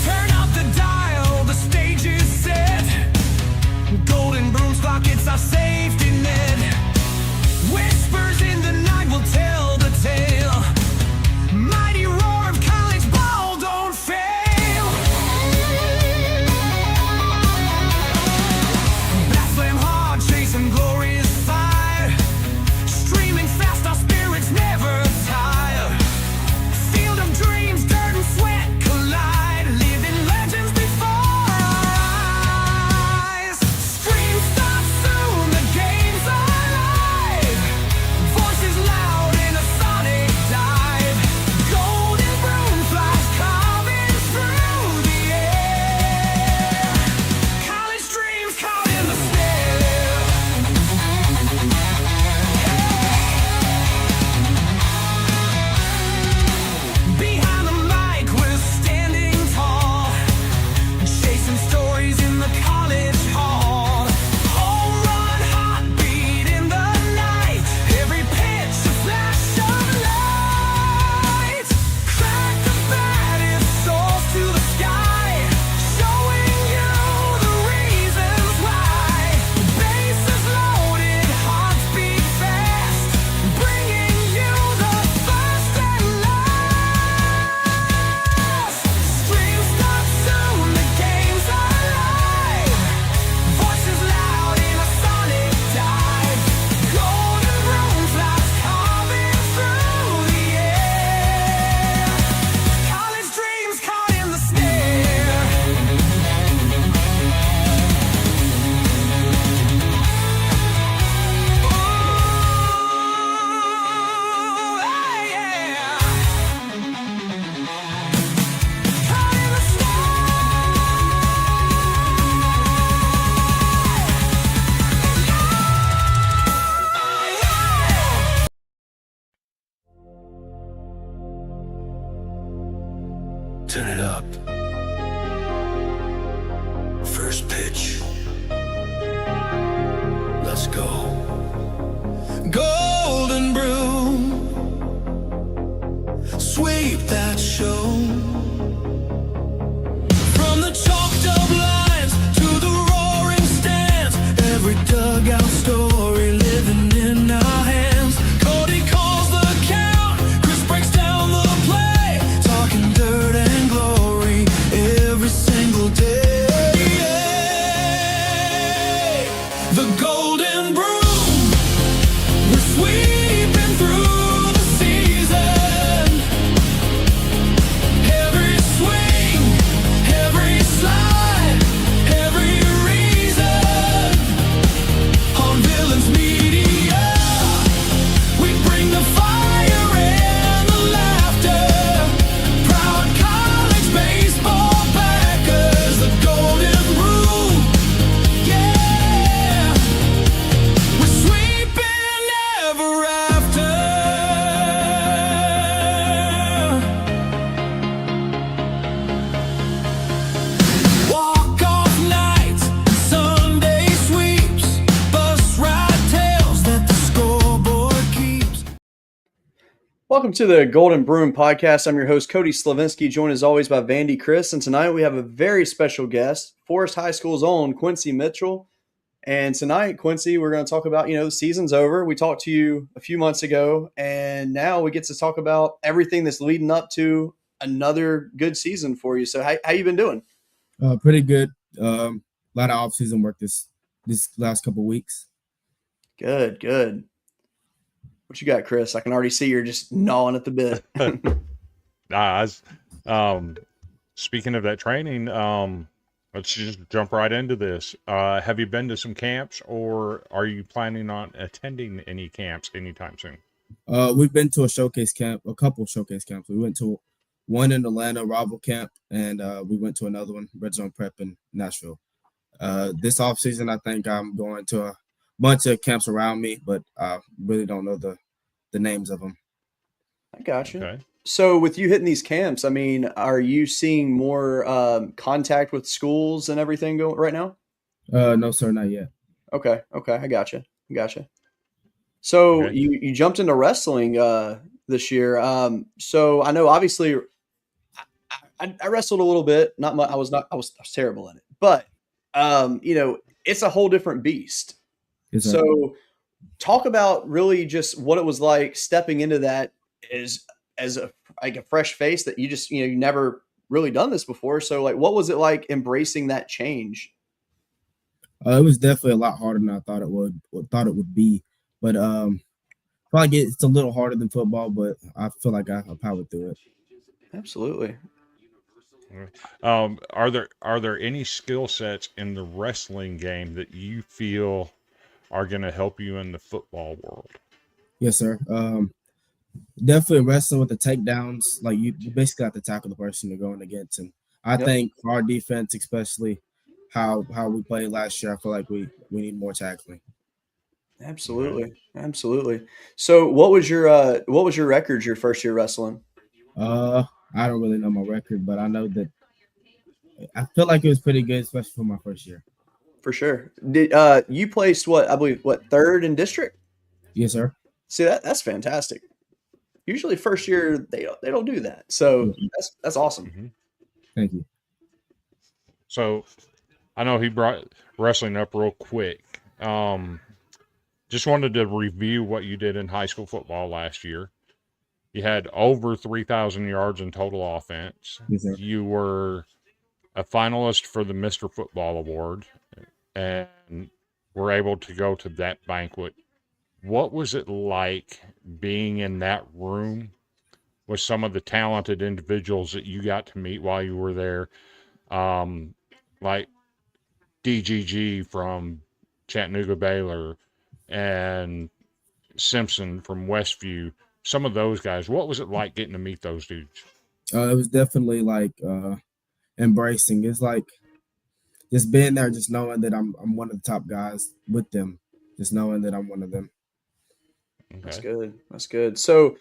Turn up the dial, the stage is set. Golden brooms pockets our safety net. Whispers in the night will tell the tale. Mighty roar of college ball, don't fail. Back slam hard, chasing glorious fire. Streaming fast, our spirits never tire. Field of dreams, dirt and sweat collide. Living legends before our eyes. Scream stop soon, the game's alive. Voices loud in a sonic dive. Golden broom flies carving through the air. College dreams caught in the snare. Behind the mic, we're standing tall, chasing stories in the college hall. Home run, heartbeat in the night. Every pitch a flash of light. Crack the bat, it soars to the sky, showing you the reasons why. Bases loaded, hearts beat fast, bringing you the first and last. Stream stop soon, the game's alive. Voices loud in a sonic dive. Golden broom flies carving through the air. College dreams caught in the snare. Ooh, yeah. Caught in the snare. Turn it up. First pitch. Let's go. Golden broom, sweep that show. From the chalked up lines to the roaring stands, every dugout story living in our hands. Cody calls the count, Chris breaks down the play, talking dirt and glory every single day. The golden broom, we're sweeping through the season. Every swing, every slide, every reason. On Villains Media, we bring the fire and the laughter. Proud college baseball backers, the golden broom. Yeah, we're sweeping ever after. Walk-off nights, Sunday sweeps, bus ride tales that the scoreboard keeps. Welcome to the Golden Broom Podcast. I'm your host, Cody Slavinsky, joined as always by Vandy Chris. And tonight we have a very special guest, Forest High School's own Quincy Mitchell. And tonight, Quincy, we're going to talk about, the season's over. We talked to you a few months ago, and now we get to talk about everything that's leading up to another good season for you. So how you been doing? Pretty good. A lot of off-season work this last couple weeks. Good. What you got, Chris? I can already see you're just gnawing at the bit. Speaking of that training, let's just jump right into this. Have you been to some camps, or are you planning on attending any camps anytime soon? We've been to a couple showcase camps. We went to one in Atlanta, rival camp, and we went to another one, Red Zone Prep in Nashville. This off season, I think I'm going to a bunch of camps around me, but I really don't know the names of them. I gotcha. Okay. So with you hitting these camps, I mean, are you seeing more contact with schools and everything going right now? No, sir, not yet. Okay, okay, I gotcha. So Okay. you jumped into wrestling this year. So I know obviously I wrestled a little bit. Not much. I was terrible in it, but it's a whole different beast. Yes, sir. So talk about really just what it was like stepping into that as a like a fresh face that you just you never really done this before. So like, what was it like embracing that change? It was definitely a lot harder than I thought it would be, but probably it's a little harder than football, but I feel like I powered through it. Absolutely. Are there any skill sets in the wrestling game that you feel are going to help you in the football world? Yes, sir. Definitely wrestling with the takedowns. Like you basically have to tackle the person you're going against, and I Yep. think for our defense, especially how we played last year, I feel like we need more tackling. Okay. Absolutely. So what was your record your first year wrestling? Uh, I don't really know my record, but I know that I feel like it was pretty good, especially for my first year. For sure. Did you placed what I believe what third in district? Yes, sir. See that's fantastic. Usually first year they don't do that. So Yeah, that's awesome. hmm thank you. So I know he brought wrestling up real quick. Just wanted to review what you did in high school football last year. You had over 3,000 yards in total offense. Yes, sir. You were a finalist for the Mr. Football Award and were able to go to that banquet. What was it like being in that room with some of the talented individuals that you got to meet while you were there? Like DGG from Chattanooga Baylor and Simpson from Westview, some of those guys. What was it like getting to meet those dudes? It was definitely like embracing. It's like just being there, just knowing that I'm one of the top guys with them, just knowing that I'm one of them. That's Okay. good. That's good. So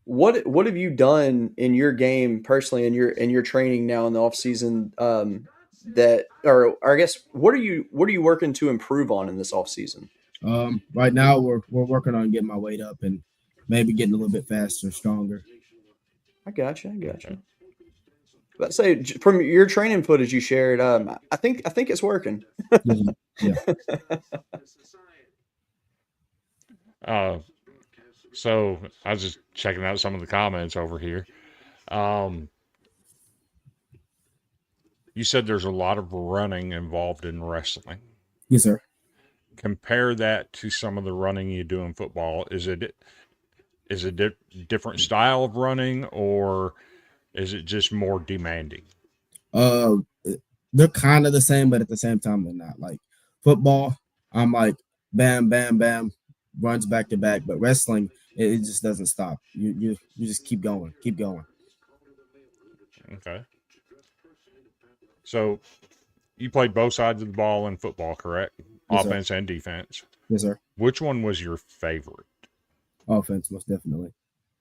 what have you done in your game personally in your training now in the off season that or I guess what are you working to improve on in this off season? Right now we're working on getting my weight up and maybe getting a little bit faster, stronger. I got you. I got Okay. you. Let's say from your training footage you shared, I think it's working. Yeah, yeah. Uh, so I was just checking out some of the comments over here. Um, you said there's a lot of running involved in wrestling. Yes, sir. Compare that to some of the running you do in football. Is it different style of running, or is it just more demanding? Uh, they're kind of the same, but at the same time they're not. Like football, I'm like bam, bam, bam, runs back to back. But wrestling, it just doesn't stop. You just keep going, keep going. Okay. So you played both sides of the ball in football, correct? Yes, sir. Offense and defense. Yes, sir. Which one was your favorite? Offense, most definitely.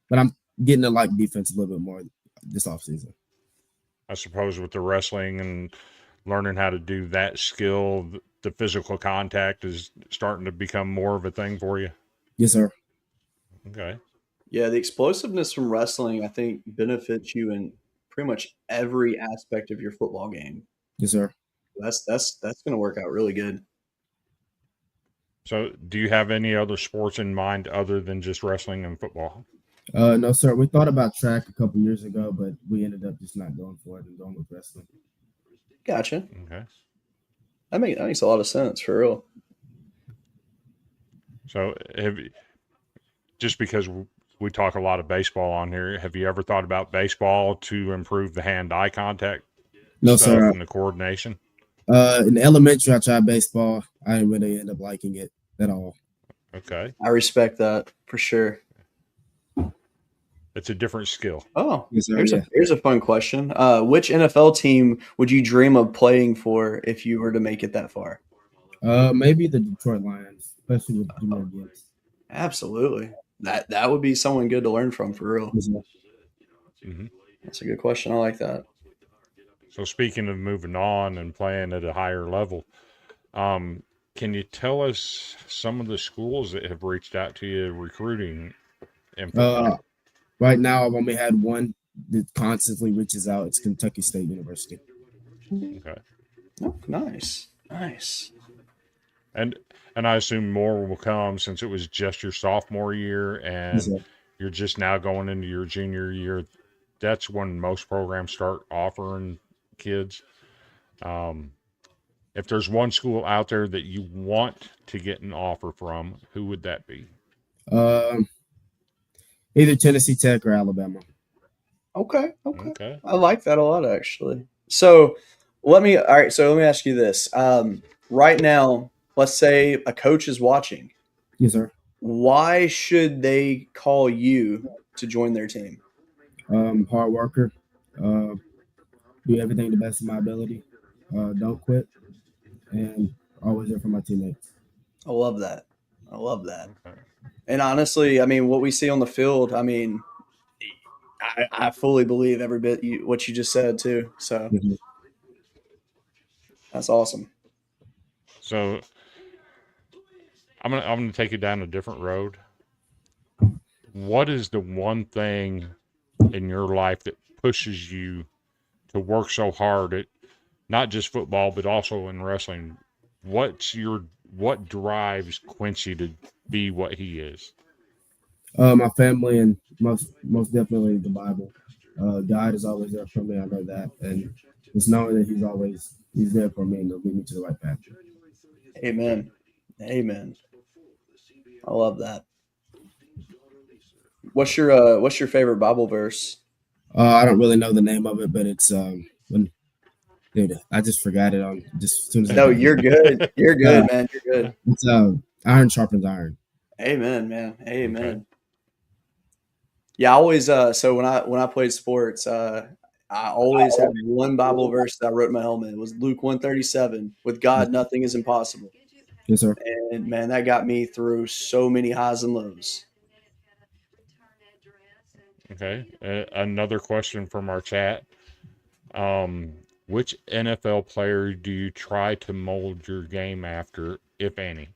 But I'm getting to like defense a little bit more this offseason. I suppose with the wrestling and learning how to do that skill, the physical contact is starting to become more of a thing for you. Yes, sir. Okay. Yeah, the explosiveness from wrestling I think benefits you in pretty much every aspect of your football game. Yes, sir. That's going to work out really good. So, do you have any other sports in mind other than just wrestling and football? No, sir. We thought about track a couple years ago, but we ended up just not going for it and going with wrestling. Gotcha. Okay. That makes a lot of sense for real. So, just because we talk a lot of baseball on here, have you ever thought about baseball to improve the hand-eye contact No, stuff sir. and the coordination? In elementary, I tried baseball. I didn't really end up liking it at all. Okay. I respect that for sure. It's a different skill. Oh, Yes, sir. here's Yeah. a fun question. Which NFL team would you dream of playing for if you were to make it that far? Maybe the Detroit Lions, especially with Jimmy Gibbs. Absolutely. That would be someone good to learn from for real. Yes, sir. Hmm. That's a good question. I like that. So speaking of moving on and playing at a higher level, um, can you tell us some of the schools that have reached out to you recruiting in football? Right now, I've only had one that constantly reaches out. It's Kentucky State University. Okay. Oh, nice. Nice. And I assume more will come since it was just your sophomore year Yes, and sir. you're just now going into your junior year. That's when most programs start offering kids. Um, if there's one school out there that you want to get an offer from, who would that be? Um, Either Tennessee Tech or Alabama. Okay. Okay. Okay. I like that a lot actually. So all right, so let me ask you this. Right now, let's say a coach is watching. Yes, sir. Why should they call you to join their team? Hard worker. Uh, do everything the best of my ability. Don't quit, and always there for my teammates. I love that. I love that. Okay. And honestly, I mean, what we see on the field, I mean, I fully believe every bit what you just said too. So Mhm. that's awesome. So I'm gonna take you down a different road. What is the one thing in your life that pushes you to work so hard at not just football but also in wrestling? What drives Quincy to be what he is? My family and most definitely the Bible. God is always there for me. I know that, and just knowing that He's there for me and to lead me to the right path. Okay. Amen. Amen. I love that. What's your favorite Bible verse? I don't really know the name of it, but it's when dude, I just forgot it on just as soon as I No, got here. you're good. You're Uh, good, man. You're good. it's iron sharpens iron. Amen, man. Okay. Amen. Yeah, I always so when I played sports, I always had one Bible verse that I wrote in my helmet. It was Luke 137. With Yes, God nothing is impossible. yes, sir. And man, that got me through so many highs and lows. Okay. Another question from our chat. Um, which NFL player do you try to mold your game after, if any?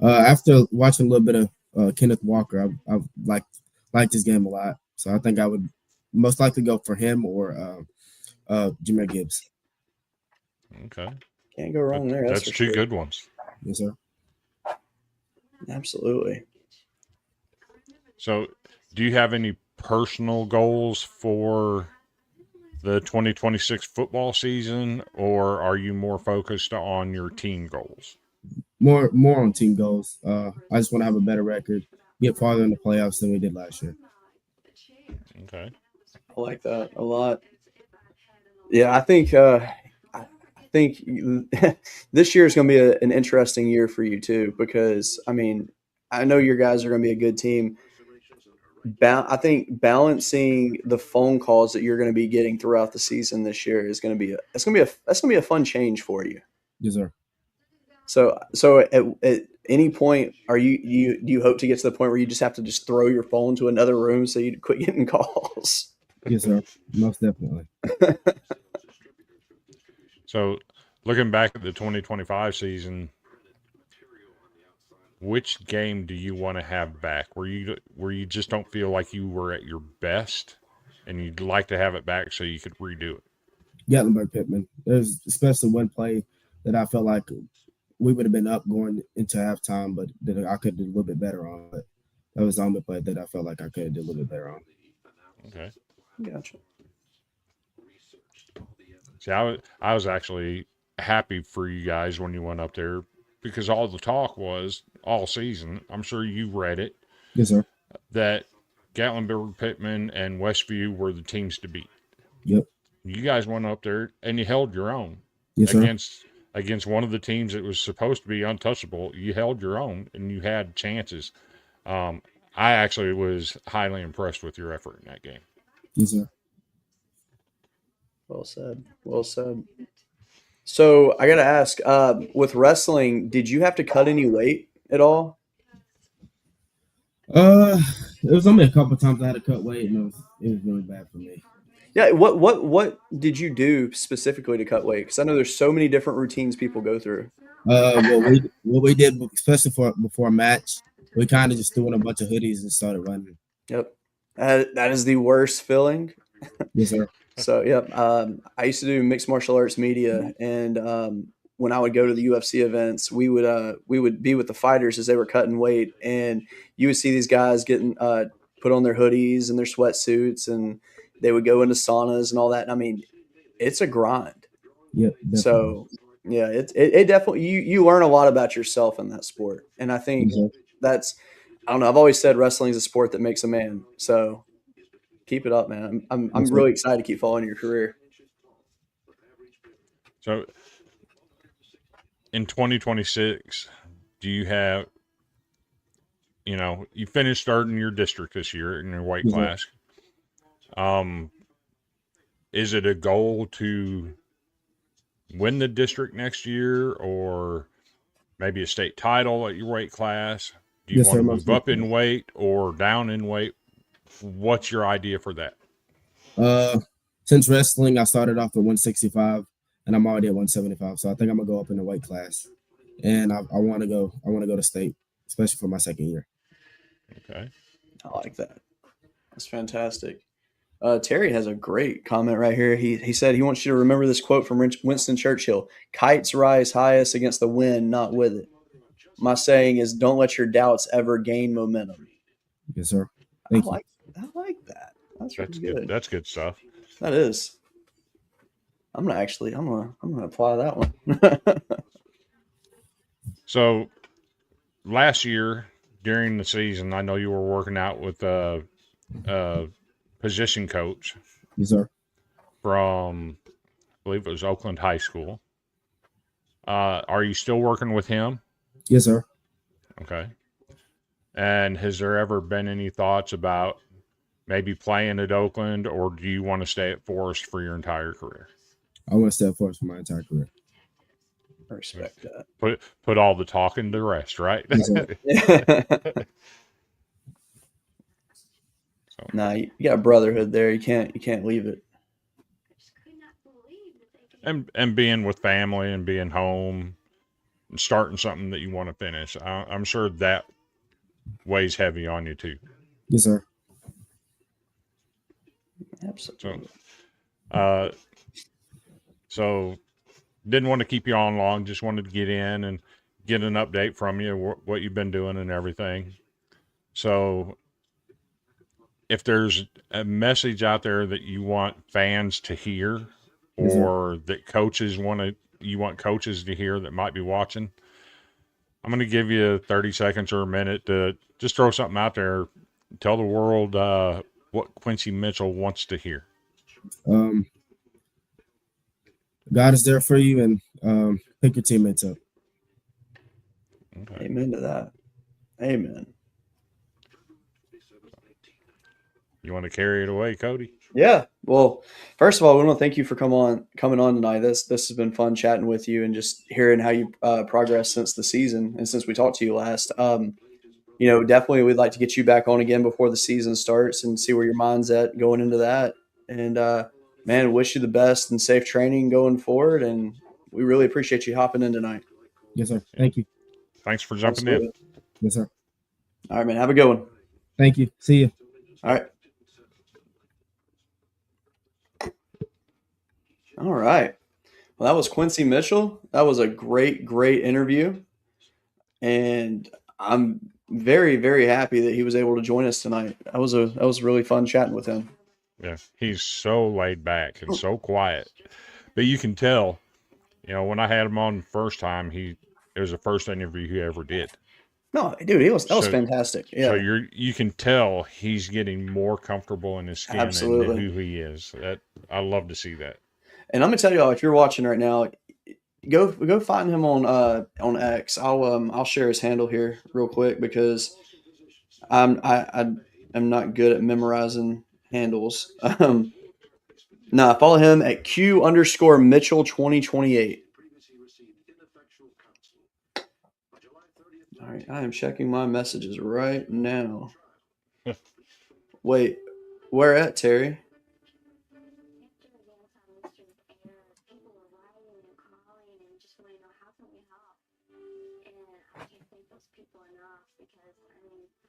After watching a little bit of Kenneth Walker, I've liked his game a lot. So I think I would most likely go for him or Jameer Gibbs. Okay. Can't go wrong there, that's That's for two sure. good ones. Yes, sir. Absolutely. So, do you have any personal goals for the 2026 football season, or are you more focused on your team goals? More on team goals. I just want to have a better record, get farther in the playoffs than we did last year. Okay. I like that a lot. Yeah, I think this year is going to be an interesting year for you too because I mean, I know your guys are going to be a good team. I think balancing the phone calls that you're going to be getting throughout the season this year is going to be that's going to be a fun change for you. Yes, sir. So at any point, do you hope to get to the point where you just have to just throw your phone to another room so you quit getting calls? Yes, sir. Most definitely. So, looking back at the 2025 season, which game do you want to have back? Where you just don't feel like you were at your best, and you'd like to have it back so you could redo it? Gatlinburg Pittman. There's especially one play that I felt like we would have been up going into halftime, but that I could do a little bit better on. But that was the only play that I felt like I could have did a little bit better on. Okay. Gotcha. See, I was actually happy for you guys when you went up there because all the talk was all season. I'm sure you read it Yes, sir. that Gatlinburg, Pittman, and Westview were the teams to beat. Yep. You guys went up there and you held your own Yes, sir. against one of the teams that was supposed to be untouchable. You held your own and you had chances. Um, I actually was highly impressed with your effort in that game. Yes, sir. Well said. Well said. So I got to ask, with wrestling, did you have to cut any weight at all? Uh, it was only a couple times I had to cut weight, and it was really bad for me. Yeah. What did you do specifically to cut weight? Because I know there's so many different routines people go through. What we did, especially for before a match, we kind of just threw in a bunch of hoodies and started running. Yep. That is the worst feeling. Yes, sir. So, yep. I used to do mixed martial arts media, and when I would go to the UFC events, we would be with the fighters as they were cutting weight, and you would see these guys getting put on their hoodies and their sweatsuits, and they would go into saunas and all that. And I mean, it's a grind. Yep, definitely. So, yeah, it definitely you learn a lot about yourself in that sport, and I think Yes, sir. that's I don't know. I've always said wrestling is a sport that makes a man. So keep it up, man. I'm Yes, sir. really excited to keep following your career. So in 2026, do you have, you finished third in your district this year in your weight Yes, sir. class. Is it a goal to win the district next year or maybe a state title at your weight class? Do you Yes, want sir. to Most move up in definitely. weight or down in weight? What's your idea for that? Since wrestling, I started off at 165, and I'm already at 175. So I think I'm gonna go up in the weight class, and I want to go. I want to go to state, especially for my second year. Okay. I like that. That's fantastic. Terry has a great comment right here. He said he wants you to remember this quote from Winston Churchill: "Kites rise highest against the wind, not with it." My saying is, don't let your doubts ever gain momentum. Yes, sir. I Thank you. like I like that. That's really That's good. good. That's good stuff. That is. I'm gonna apply that one. So last year during the season, I know you were working out with a position coach Yes, sir. from, I believe it was Oakland High School. Are you still working with him? Yes, sir. Okay. And has there ever been any thoughts about maybe playing at Oakland, or do you want to stay at Forest for your entire career? I want to stay at Forest for my entire career. I respect that. Put all the talking to rest, right? Yes, sir. So, Nah, you got a brotherhood there. You can't leave it. and being with family and being home and starting something that you want to finish, I'm sure that weighs heavy on you too. Yes, sir. Absolutely. Uh, so didn't want to keep you on long. Just wanted to get in and get an update from you, what you've been doing and everything. So if there's a message out there that you want fans to hear, Yes, sir. or that you want coaches to hear that might be watching, I'm going to give you 30 seconds or a minute to just throw something out there. Tell the world what Quincy Mitchell wants to hear. Um, God is there for you, and pick your teammates up. Okay. Amen to that. Amen. You want to carry it away, Cody? Yeah. Well, first of all, we want to thank you for coming on tonight. This has been fun chatting with you and just hearing how you progressed since the season and since we talked to you last. Definitely we'd like to get you back on again before the season starts and see where your mind's at going into that. And man, wish you the best and safe training going forward. And we really appreciate you hopping in tonight. Yes, sir. Thank you. Thanks for jumping in. Absolutely. Yes, sir. All right, man. Have a good one. Thank you. See you. All right. All right. Well, that was Quincy Mitchell. That was a great, great interview. And I'm very, very happy that he was able to join us tonight. That was really fun chatting with him. Yeah, he's so laid back and so quiet, but you can tell. When I had him on the first time, it was the first interview he ever did. No, dude, that was So- fantastic. So Yeah, you can tell he's getting more comfortable in his skin Absolutely. and who he is. I love to see that. and I'm gonna tell y'all if you're watching right now, go find him on X. I'll share his handle here real quick because I am not good at memorizing handles. Nah, follow him at Q_Mitchell 2028. All right, I am checking my messages right now. Wait, where at, Terry?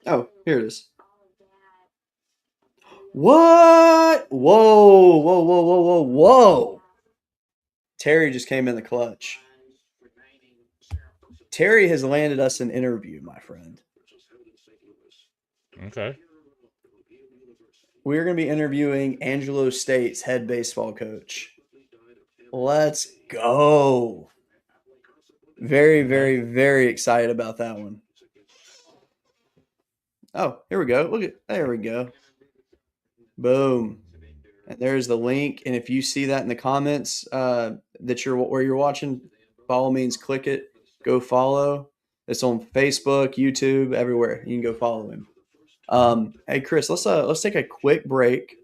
Oh, here it is. What? Whoa, whoa, whoa, whoa, whoa, whoa. Terry just came in the clutch. Terry has landed us an interview, my friend. Okay. We're going to be interviewing Angelo State's head baseball coach. Let's go. Very, very, very excited about that one. Oh, here we go. Look at there we go. Boom. And there's the link. And if you see that in the comments that you're where you're watching, by all means click it. Go follow. It's on Facebook, YouTube, everywhere. You can go follow him. Hey Chris, let's take a quick break.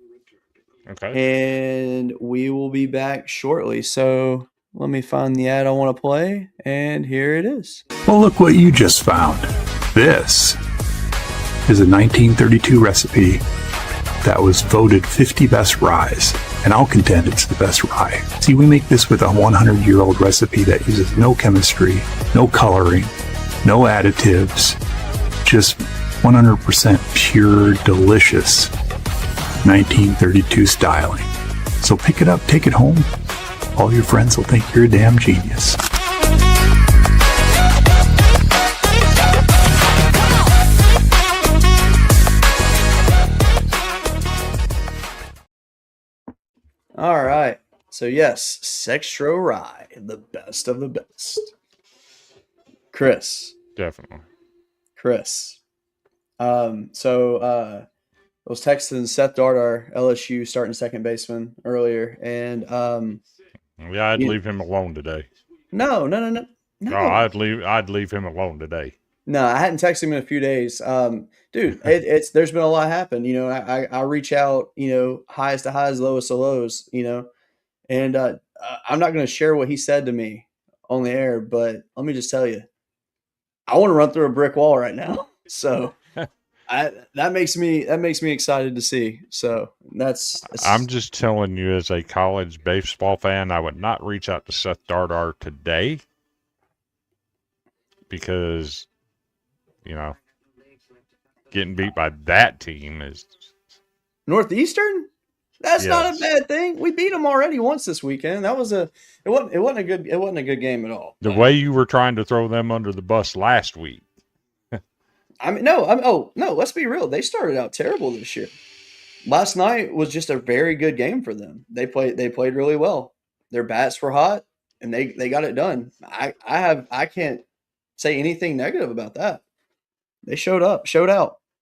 Okay. And we will be back shortly. So let me find the ad I want to play, and here it is. Well, look what you just found. This is a 1932 recipe that was voted 50 best ryes, and I'll contend it's the best rye. See, we make this with a 100-year-old recipe that uses no chemistry, no coloring, no additives, just 100% pure, delicious 1932 styling. So pick it up, take it home. All your friends will think you're a damn genius. All right. So yes, Sextro Rye, the best of the best. Chris. Definitely. Chris. I was texting Seth Dart, LSU starting second baseman earlier, and Yeah, I'd leave him alone today. No. Oh, I'd leave him alone today. No, I hadn't texted him in a few days. Dude, it's there's been a lot happen. You know, I reach out, you know, highs to highs, lowest to lows, you know, and I'm not going to share what he said to me on the air, but let me just tell you, I want to run through a brick wall right now. So that makes me excited to see. So that's I'm just telling you, as a college baseball fan, I would not reach out to Seth Dardar today because, you know, getting beat by that team is Northeastern. That's not a Yes. bad thing. We beat them already once this weekend. It wasn't a good game at all. the way you were trying to throw them under the bus last week. No, let's be real. They started out terrible this year. Last night was just a very good game for them. They played really well. Their bats were hot and they got it done. I can't say anything negative about that. They showed out.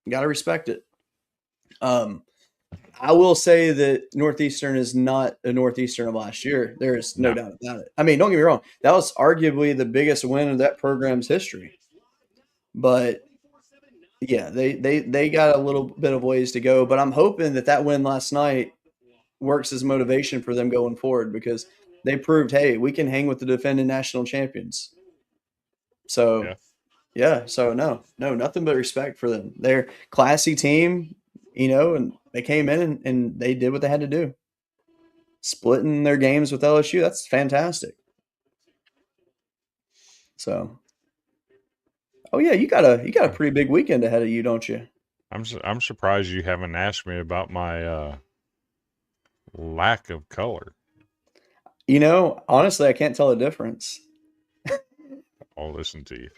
Got to respect it. I will say that Northeastern is not a Northeastern of last year. There is no doubt about it. I mean, don't get me wrong. That was arguably the biggest win of that program's history. But yeah, they got a little bit of ways to go. But I'm hoping that win last night works as motivation for them going forward because they proved, hey, we can hang with the defending national champions. So so no, nothing but respect for them. They're a classy team, you know, and they came in and they did what they had to do. Splitting their games with LSU, that's fantastic. So, oh yeah, you got a pretty big weekend ahead of you, don't you? I'm surprised you haven't asked me about my lack of color. You know, honestly, I can't tell the difference. I'll listen to you.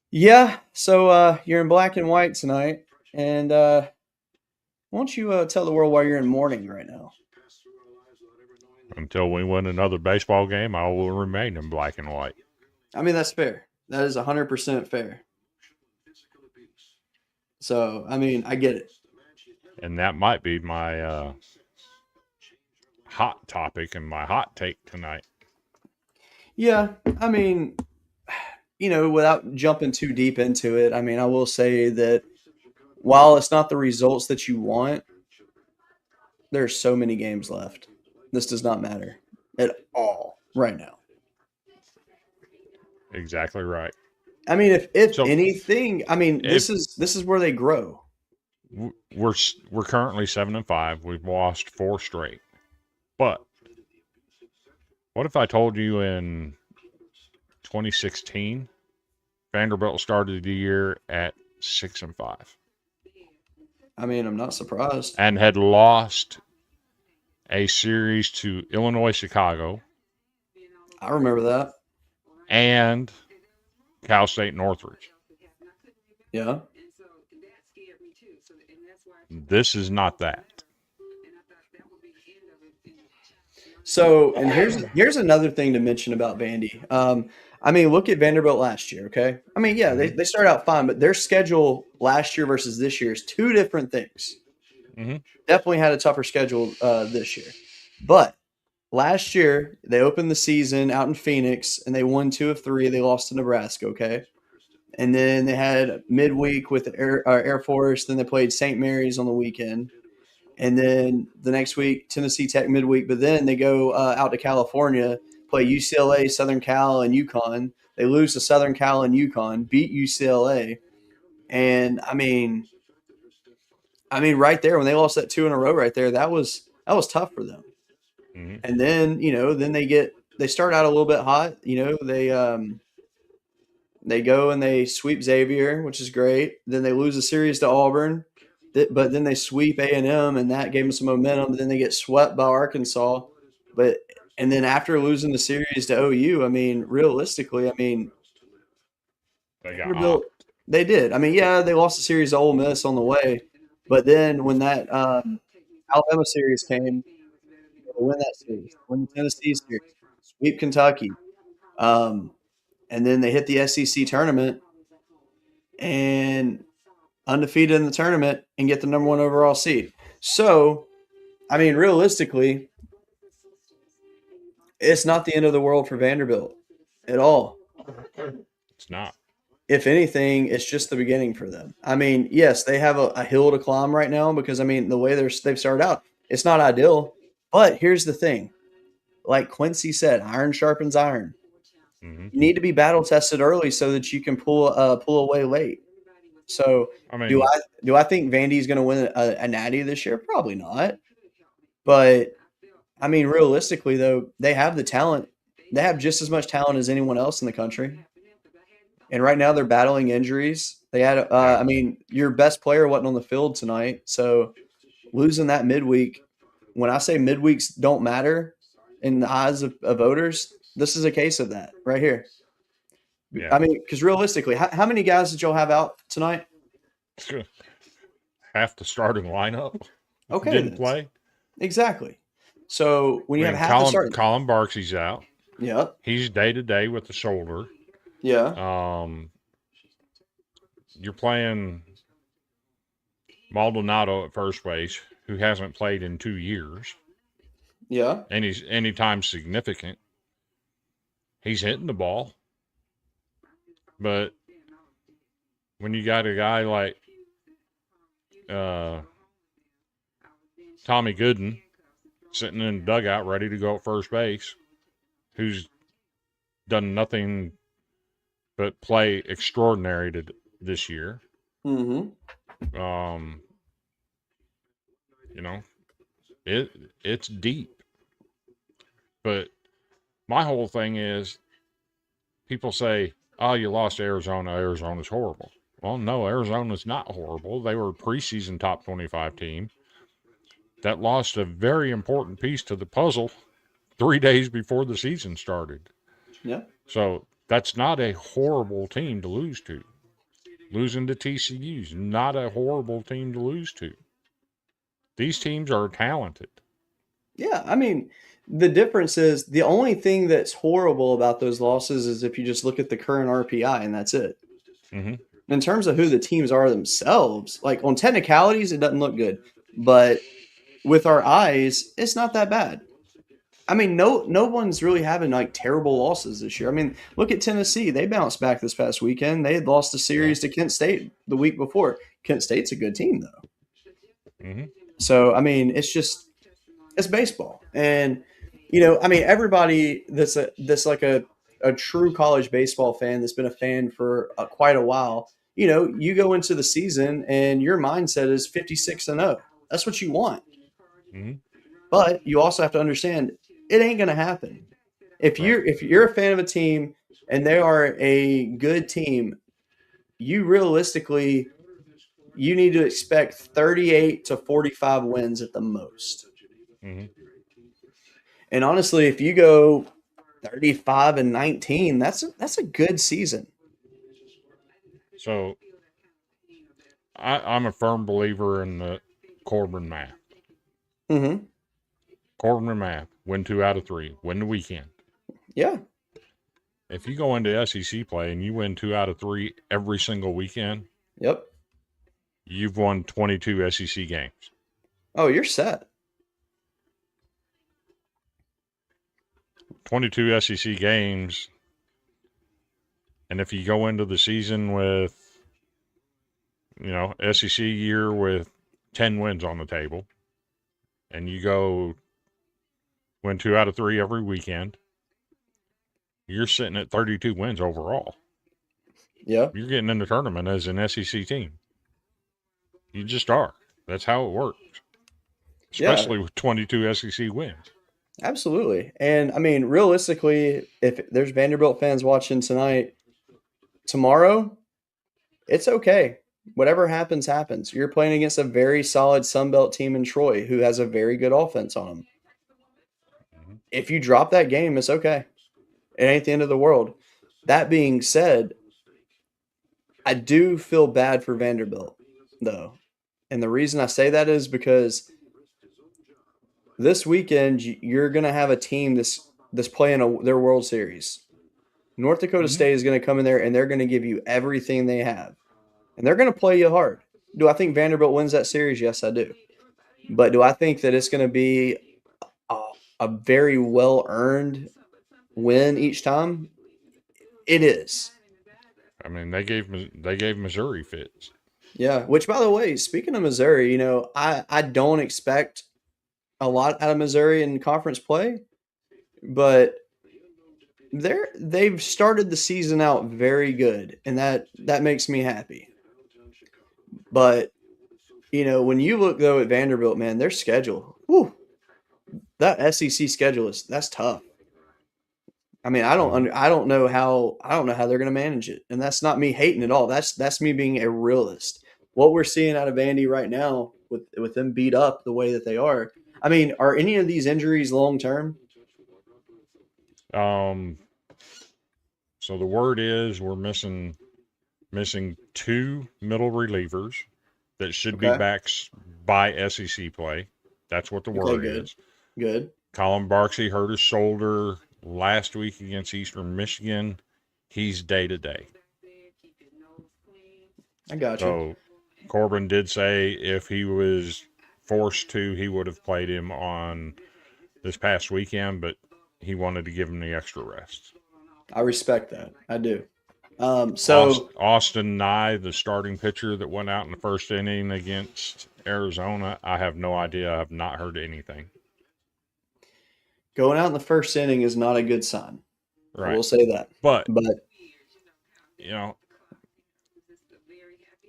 Yeah, so you're in black and white tonight, and why don't you tell the world why you're in mourning right now? Until we win another baseball game, I will remain in black and white. I mean, that's fair. That is 100% fair. So, I mean, I get it. And that might be my hot topic and my hot take tonight. Yeah, I mean, without jumping too deep into it, I mean, I will say that while it's not the results that you want, there's so many games left. This does not matter at all right now. Exactly right. I mean, if So anything, I mean, if this is where they grow. we're currently 7-5, we've lost 4 straight. But what if I told you in 2016 Vanderbilt started the year at 6-5 I mean, I'm not surprised. and had lost a series to Illinois Chicago I remember that. and Cal State Northridge? Yeah. This is not that. So, and here's another thing to mention about Vandy. I mean, look at Vanderbilt last year, okay? I mean, yeah, they started out fine, but their schedule last year versus this year is two different things. Mhm. Definitely had a tougher schedule this year. But last year, they opened the season out in Phoenix, and they won 2 of 3. They lost to Nebraska, okay? And then they had midweek with Air Force. Then they played St. Mary's on the weekend. And then the next week, Tennessee Tech midweek. But then they go out to California, play UCLA, Southern Cal, and UConn. They lose to Southern Cal and UConn, beat UCLA. And I mean, right there when they lost that 2 in a row, right there, that was tough for them. Mhm. And then then they start out a little bit hot. They go and they sweep Xavier, which is great. Then they lose a series to Auburn. But then they sweep A&M, and that gave them some momentum. But then they get swept by Arkansas. And then after losing the series to OU, I mean, realistically, I mean, They got Vanderbilt, hopped. they did. I mean, yeah, they lost the series to Ole Miss on the way, but then when that Alabama series came, they win that series, win the Tennessee series, sweep Kentucky, and then they hit the SEC tournament and undefeated in the tournament and get the number 1 overall seed. So, I mean, realistically, it's not the end of the world for Vanderbilt at all. It's not. If anything, it's just the beginning for them. I mean, yes, they have a hill to climb right now because, I mean, the way they've started out, it's not ideal. But here's the thing. Like Quincy said, iron sharpens iron. Mhm. You need to be battle tested early so that you can pull away late. So I mean, do I think Vandy's going to win a natty this year? Probably not. But I mean, realistically, though, they have the talent. They have just as much talent as anyone else in the country. And right now they're battling injuries. They had, I mean, your best player wasn't on the field tonight. So losing that midweek, when I say midweeks don't matter in the eyes of voters, this is a case of that right here. yeah. I mean, because realistically, how many guys did y'all have out tonight? Half the starting lineup Okay, didn't then. play. Exactly. So when you I have mean, half the starting, Colin Barksey's out. yeah, He's day-to-day with the shoulder. yeah, You're playing Maldonado at first base, who hasn't played in 2 years, yeah, and he's anytime significant. He's hitting the ball, but when you got a guy like Tommy Gooden sitting in the dugout ready to go at first base, who's done nothing but play extraordinary this year. mm-hmm. You know, it's deep. But my whole thing is, people say, "Oh, you lost to Arizona. Arizona's horrible." Well, no, Arizona's not horrible. They were a preseason top 25 team that lost a very important piece to the puzzle 3 days before the season started. Yeah. So that's not a horrible team to lose to. Losing to TCU's not a horrible team to lose to. These teams are talented. Yeah, I mean, the difference is the only thing that's horrible about those losses is if you just look at the current RPI and that's it. Mm-hmm. In terms of who the teams are themselves, like on technicalities, it doesn't look good. But with our eyes, it's not that bad. I mean, no one's really having like terrible losses this year. I mean, look at Tennessee. They bounced back this past weekend. They had lost a series to Kent State the week before. Kent State's a good team though. Mm-hmm. So I mean, it's baseball, and I mean, everybody that's like a true college baseball fan that's been a fan for quite a while. You go into the season and your mindset is 56-0. That's what you want. Mm-hmm. But you also have to understand it ain't going to happen. If Right. you're a fan of a team and they are a good team, you realistically you need to expect 38 to 45 wins at the most. Mm-hmm. And honestly, if you go 35-19, that's a good season. So I'm a firm believer in the Corbin math. Mm-hmm. Corbin math. Win 2 out of 3. Win the weekend. Yeah. If you go into SEC play and you win 2 out of 3 every single weekend, Yep. you've won 22 SEC games. Oh, you're set. 22 SEC games. And if you go into the season with, SEC year with 10 wins on the table, and you go win 2 out of 3 every weekend, you're sitting at 32 wins overall. Yeah. You're getting in the tournament as an SEC team. You just are. That's how it works. Especially with 22 SEC wins. Absolutely. And I mean, realistically, if there's Vanderbilt fans watching tonight, tomorrow, it's okay. Whatever happens, happens. You're playing against a very solid Sunbelt team in Troy who has a very good offense on them. Mm-hmm. If you drop that game, it's okay. It ain't the end of the world. That being said, I do feel bad for Vanderbilt, though. And the reason I say that is because this weekend you're going to have a team that's playing their World Series. North Dakota Mm-hmm. State is going to come in there and they're going to give you everything they have. And they're going to play you hard. Do I think Vanderbilt wins that series? Yes, I do. But do I think that it's going to be a very well-earned win each time? It is. I mean, they gave Missouri fits. Yeah, which, by the way, speaking of Missouri, I don't expect a lot out of Missouri in conference play, but they've started the season out very good, and that makes me happy. But when you look though at Vanderbilt, man, their schedule, whew, that SEC schedule that's tough. I mean, I don't know how they're going to manage it, and that's not me hating at all. That's me being a realist. What we're seeing out of Vandy right now, with them beat up the way that they are, I mean, are any of these injuries long term? So the word is we're missing 2 middle relievers that should be Okay. back by SEC play. That's what the word good. is. Good. Colin Barksey hurt his shoulder last week against Eastern Michigan. He's day to day. I got you. So Corbin did say if he was forced to, he would have played him on this past weekend, but he wanted to give him the extra rest. I respect that. I do. So Austin Nye, the starting pitcher that went out in the first inning against Arizona, I have no idea. I have not heard anything. going out in the first inning is not a good sign. Right. We'll say that. But But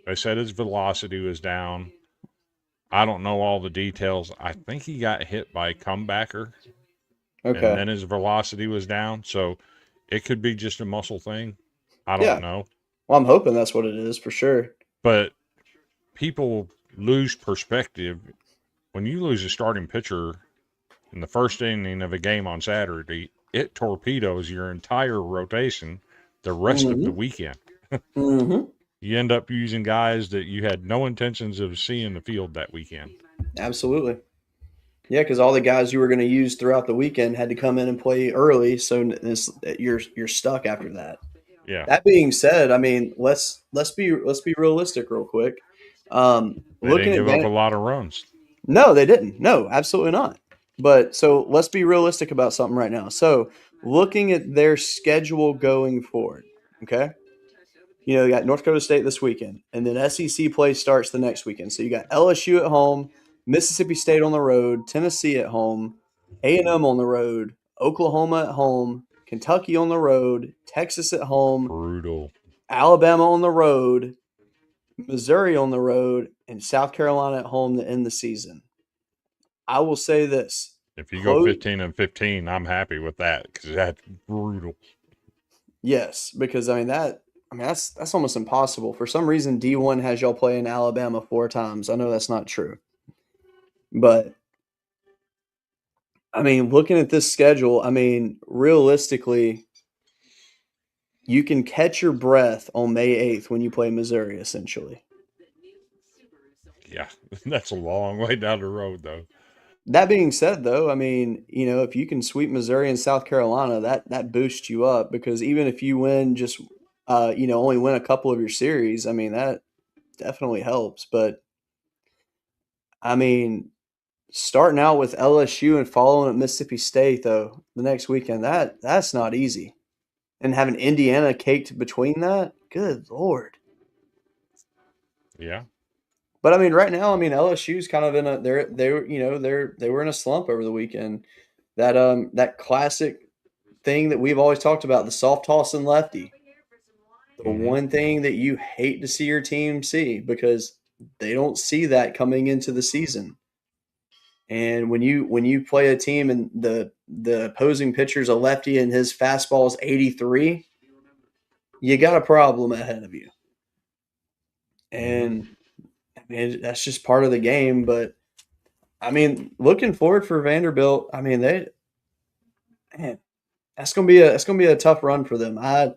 they said his velocity was down. I don't know all the details. I think he got hit by a comebacker, okay. and then his velocity was down. So it could be just a muscle thing. I don't know. Well, I'm hoping that's what it is for sure. But people lose perspective. When you lose a starting pitcher in the first inning of a game on Saturday, it torpedoes your entire rotation the rest of the weekend. Mm-hmm. You end up using guys that you had no intentions of seeing the field that weekend. Absolutely. Yeah, because all the guys you were going to use throughout the weekend had to come in and play early, so you're stuck after that. Yeah. That being said, I mean, let's be realistic real quick. They didn't give up a lot of runs. No, they didn't. No, absolutely not. But so let's be realistic about something right now. So looking at their schedule going forward, okay? You got North Dakota State this weekend, and then SEC play starts the next weekend. So you got LSU at home, Mississippi State on the road, Tennessee at home, A&M on the road, Oklahoma at home, Kentucky on the road, Texas at home, Brutal. Alabama on the road, Missouri on the road, and South Carolina at home to end the season. I will say this. If you go 15-15, I'm happy with that because that's brutal. Yes, because that's almost impossible. For some reason, D1 has y'all playing Alabama 4 times. I know that's not true, but looking at this schedule, realistically, you can catch your breath on May 8th when you play Missouri. Essentially, Yeah, that's a long way down the road, though. that being said, though, if you can sweep Missouri and South Carolina, that boosts you up because even if you win just, only win a couple of your series, that definitely helps. But I mean, starting out with LSU and following at Mississippi State though the next weekend, that's not easy. And having Indiana caked between that, good lord. Yeah. But right now, LSU's kind of in a they were in a slump over the weekend. That classic thing that we've always talked about, the soft toss and lefty. The Mm-hmm. one thing that you hate to see your team see because they don't see that coming into the season. And when you play a team and the opposing pitcher's a lefty and his fastball is 83, you got a problem ahead of you. Mm-hmm. And that's just part of the game. But looking forward for Vanderbilt, man, that's gonna be a tough run for them. I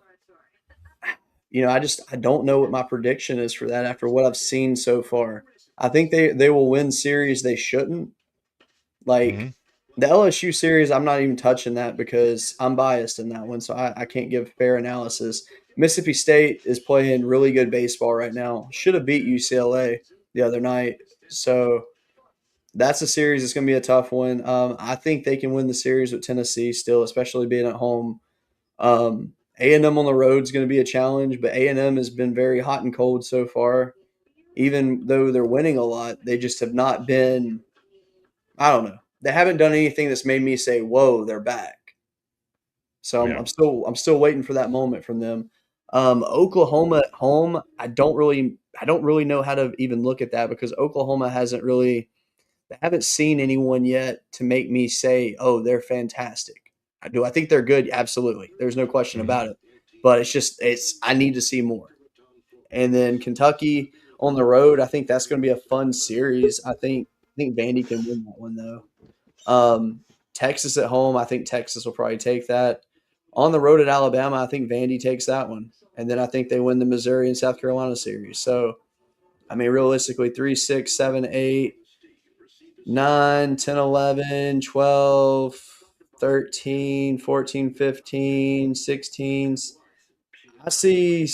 don't know what my prediction is for that after what I've seen so far. I think they will win series they shouldn't. Mm-hmm. Like the LSU series, I'm not even touching that because I'm biased in that one, so I can't give fair analysis. Mississippi State is playing really good baseball right now. Should have beat UCLA the other night. So that's a series that's going to be a tough one. I think they can win the series with Tennessee still, especially being at home. A&M on the road is going to be a challenge, but A&M has been very hot and cold so far. Even though they're winning a lot, they just have not been – I don't know. They haven't done anything that's made me say, "Whoa, they're back." So I'm, Yeah. I'm still waiting for that moment from them. Oklahoma at home, I don't really know how to even look at that because Oklahoma hasn't really – I haven't seen anyone yet to make me say, "Oh, they're fantastic." I think they're good. Absolutely, there's no question Mm-hmm. about it. But it's I need to see more. And then Kentucky on the road, I think that's going to be a fun series. I think Vandy can win that one though. Texas at home, I think Texas will probably take that. On the road at Alabama, I think Vandy takes that one. And then I think they win the Missouri and South Carolina series. So, realistically, 3, 6, 7, 8, 9, 10, 11, 12, 13, 14, 15, 16. I see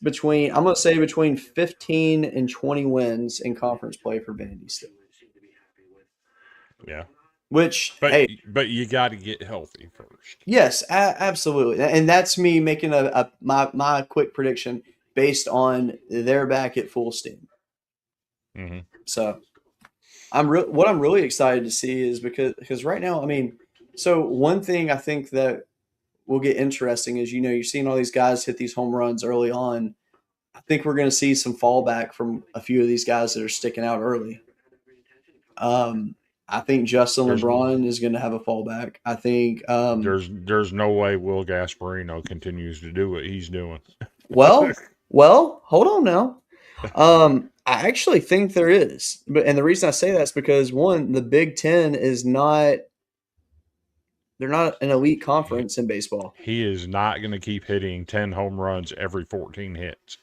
I'm going to say between 15 and 20 wins in conference play for Vandy still. Yeah. Which, But hey, but you got to get healthy first. yes, absolutely, and that's me making my quick prediction based on their back at full steam. Mm-hmm. So what I'm really excited to see is because right now, so one thing I think that will get interesting is you're seeing all these guys hit these home runs early on. I think we're going to see some fallback from a few of these guys that are sticking out early. I think Justin There's LeBron is going to have a fallback. I think there's no way Will Gasparino continues to do what he's doing. Well, hold on now. I actually think there is, and the reason I say that is because one, the Big Ten is not. They're not an elite he, conference in baseball. he is not going to keep hitting 10 home runs every 14 hits.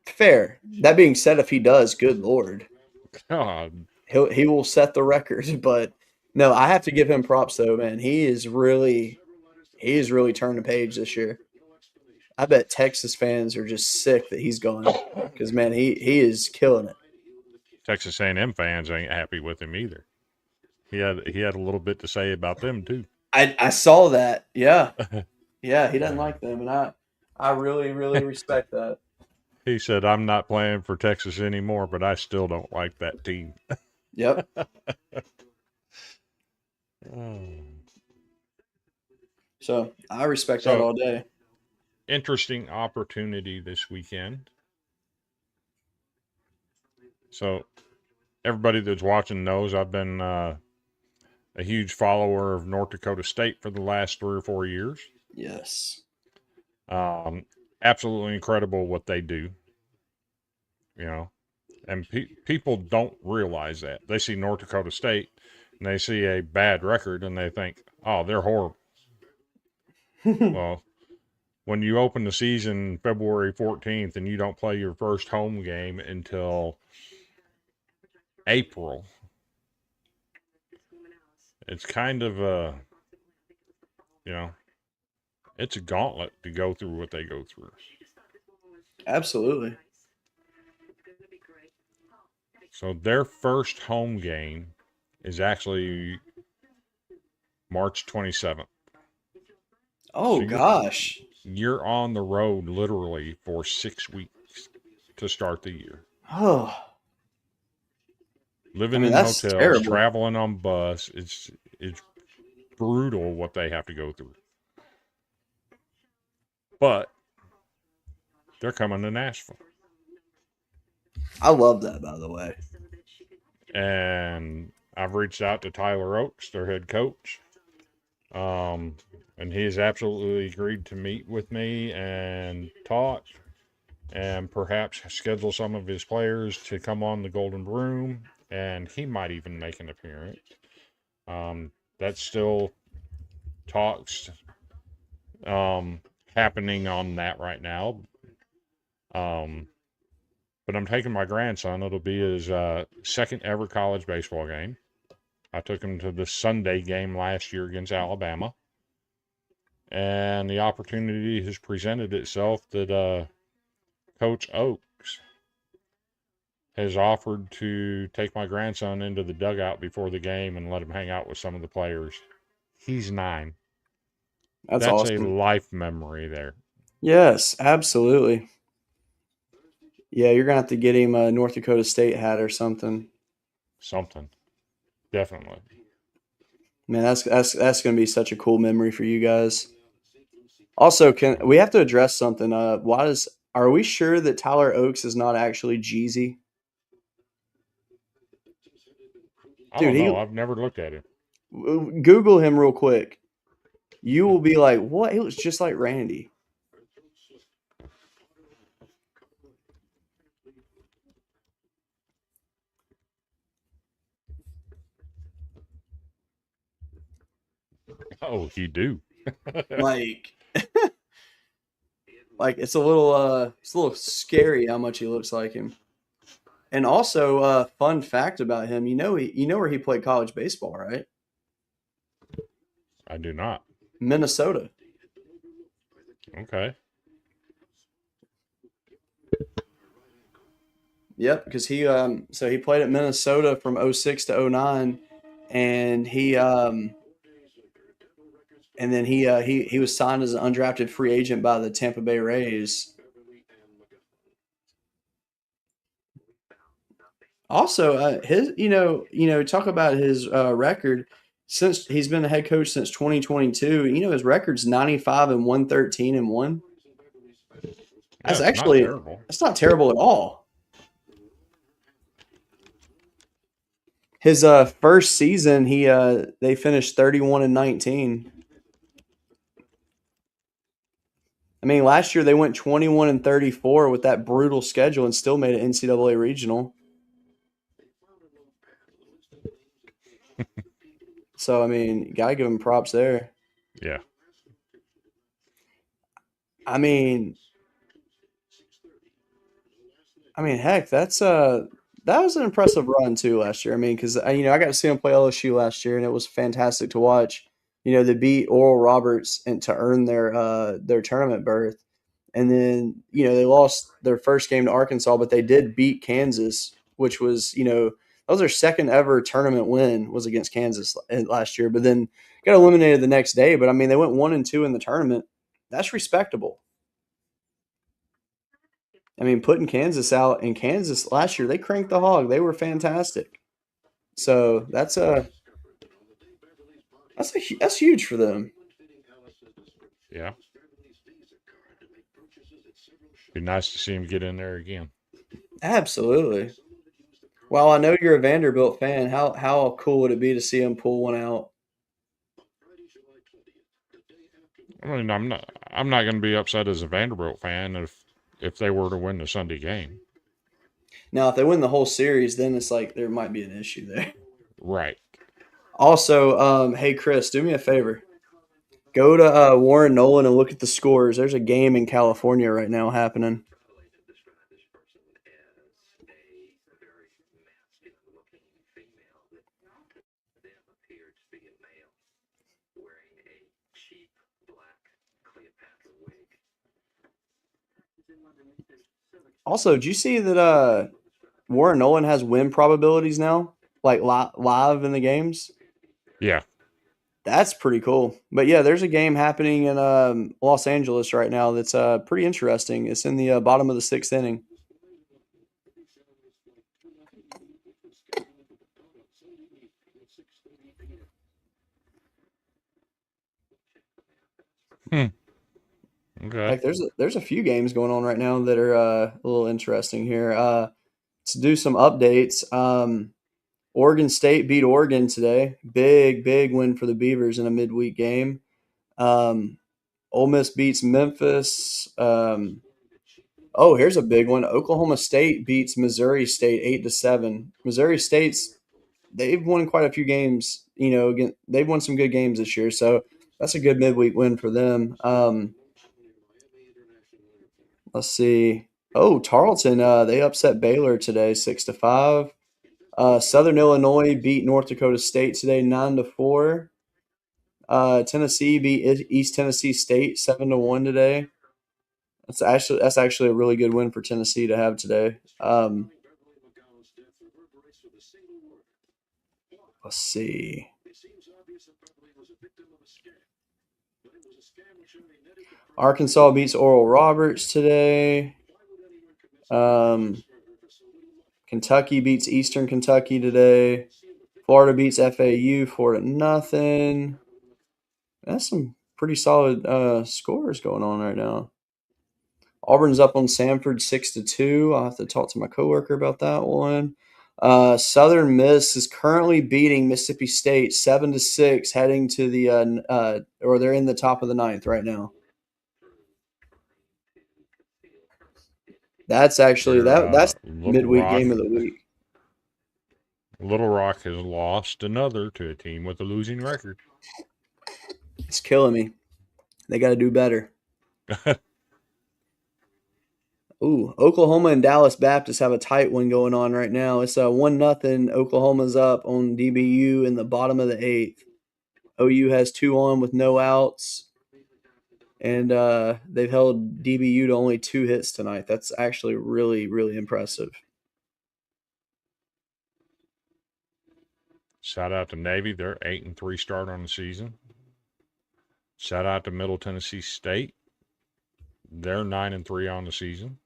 Fair. That being said, if he does, good lord, God. he will set the record. But no, I have to give him props though, man. He is really turned the page this year. I bet Texas fans are just sick that he's gone because man, he is killing it. Texas A&M fans ain't happy with him either. He had a little bit to say about them too. I saw that. Yeah. Yeah, he doesn't like them, and I really, really respect that. He said, "I'm not playing for Texas anymore, but I still don't like that team." Yep. So I respect that So all day. interesting opportunity this weekend. So everybody that's watching knows I've been a huge follower of North Dakota State for the last 3 or 4 years. Yes. Absolutely incredible what they do, you know. And people don't realize that. They see North Dakota State and they see a bad record and they think, oh, they're horrible. Well, when you open the season February 14th and you don't play your first home game until April, it's kind of it's a gauntlet to go through what they go through. Absolutely. So their first home game is actually March 27th. Oh So gosh. you're on the road literally for 6 weeks to start the year. Oh. Living in That's hotels, terrible. traveling on bus, it's brutal what they have to go through. But they're coming to Nashville. I love that, by the way. And I've reached out to Tyler Oakes, their head coach. And he has absolutely agreed to meet with me and talk and perhaps schedule some of his players to come on the Golden Broom, and he might even make an appearance. That's still talks happening on that right now. But I'm taking my grandson. It'll be his second ever college baseball game. I took him to the Sunday game last year against Alabama. And the opportunity has presented itself that Coach Oakes has offered to take my grandson into the dugout before the game and let him hang out with some of the players. He's 9. That's a awesome. life memory there. Yes, absolutely. Yeah, you're gonna have to get him a North Dakota State hat or something. Something. Definitely. Man, that's gonna be such a cool memory for you guys. Also, can we have to address something? Are we sure that Tyler Oakes is not actually Jeezy? I Dude, don't know. I've never looked at him. Google him real quick. You will be like, what? He looks just like Randy. Oh, you do. Like, like it's a little scary how much he looks like him. And also, fun fact about him, you know where he played college baseball, right? I do not. Minnesota. Okay. Yep, because he played at Minnesota from 06 to 09, and then he was signed as an undrafted free agent by the Tampa Bay Rays. Also, talk about his record since he's been the head coach since 2022. His record's 95-113-1. That's actually not terrible. That's not terrible at all. His first season, they finished 31-19. I mean, last year they went 21-34 with that brutal schedule and still made an NCAA regional. So I mean, gotta give him props there. Yeah. I mean, heck, that was an impressive run too last year. I mean, because I got to see them play LSU last year, and it was fantastic to watch. They beat Oral Roberts and to earn their tournament berth, and then they lost their first game to Arkansas, but they did beat Kansas, which was That was their second ever tournament win was against Kansas last year, but then got eliminated the next day. But I mean, they went 1-2 in the tournament. That's respectable. I mean, putting Kansas out in Kansas last year, they cranked the hog. They were fantastic. So that's huge for them. Yeah. Be nice to see him get in there again. Absolutely. Well, I know you're a Vanderbilt fan. How cool would it be to see him pull one out? I mean, I'm not going to be upset as a Vanderbilt fan if they were to win the Sunday game. Now, if they win the whole series, then it's like there might be an issue there. Right. Also, hey Chris, do me a favor. Go to Warren Nolan and look at the scores. There's a game in California right now happening. Also, did you see that Warren Nolan has win probabilities now, like live in the games? Yeah. That's pretty cool. But yeah, there's a game happening in Los Angeles right now that's pretty interesting. It's in the bottom of the sixth inning. Okay. Like there's a few games going on right now that are a little interesting here. To do some updates, Oregon State beat Oregon today. Big win for the Beavers in a midweek game. Ole Miss beats Memphis. Here's a big one. Oklahoma State beats Missouri State 8-7. Missouri State's they've won quite a few games. You know, they've won some good games this year, so that's a good midweek win for them. Let's see. Oh, Tarleton, they upset Baylor today, 6-5. Southern Illinois beat North Dakota State today, 9-4. Tennessee beat East Tennessee State 7-1 today. That's actually a really good win for Tennessee to have today. Let's see. Arkansas beats Oral Roberts today. Kentucky beats Eastern Kentucky today. Florida beats FAU 4-0. That's some pretty solid scores going on right now. Auburn's up on Samford 6-2. I'll have to talk to my coworker about that one. Southern Miss is currently beating Mississippi State 7-6, heading to the or they're in the top of the ninth right now. That's actually that's midweek game of the week. Little Rock has lost another to a team with a losing record. It's killing me. They got to do better. Ooh, Oklahoma and Dallas Baptist have a tight one going on right now. It's 1-0. Oklahoma's up on DBU in the bottom of the eighth. OU has 2 on with no outs. And they've held DBU to only 2 hits tonight. That's actually really, really impressive. Shout out to Navy. They're 8-3 start on the season. Shout out to Middle Tennessee State. They're 9-3 on the season.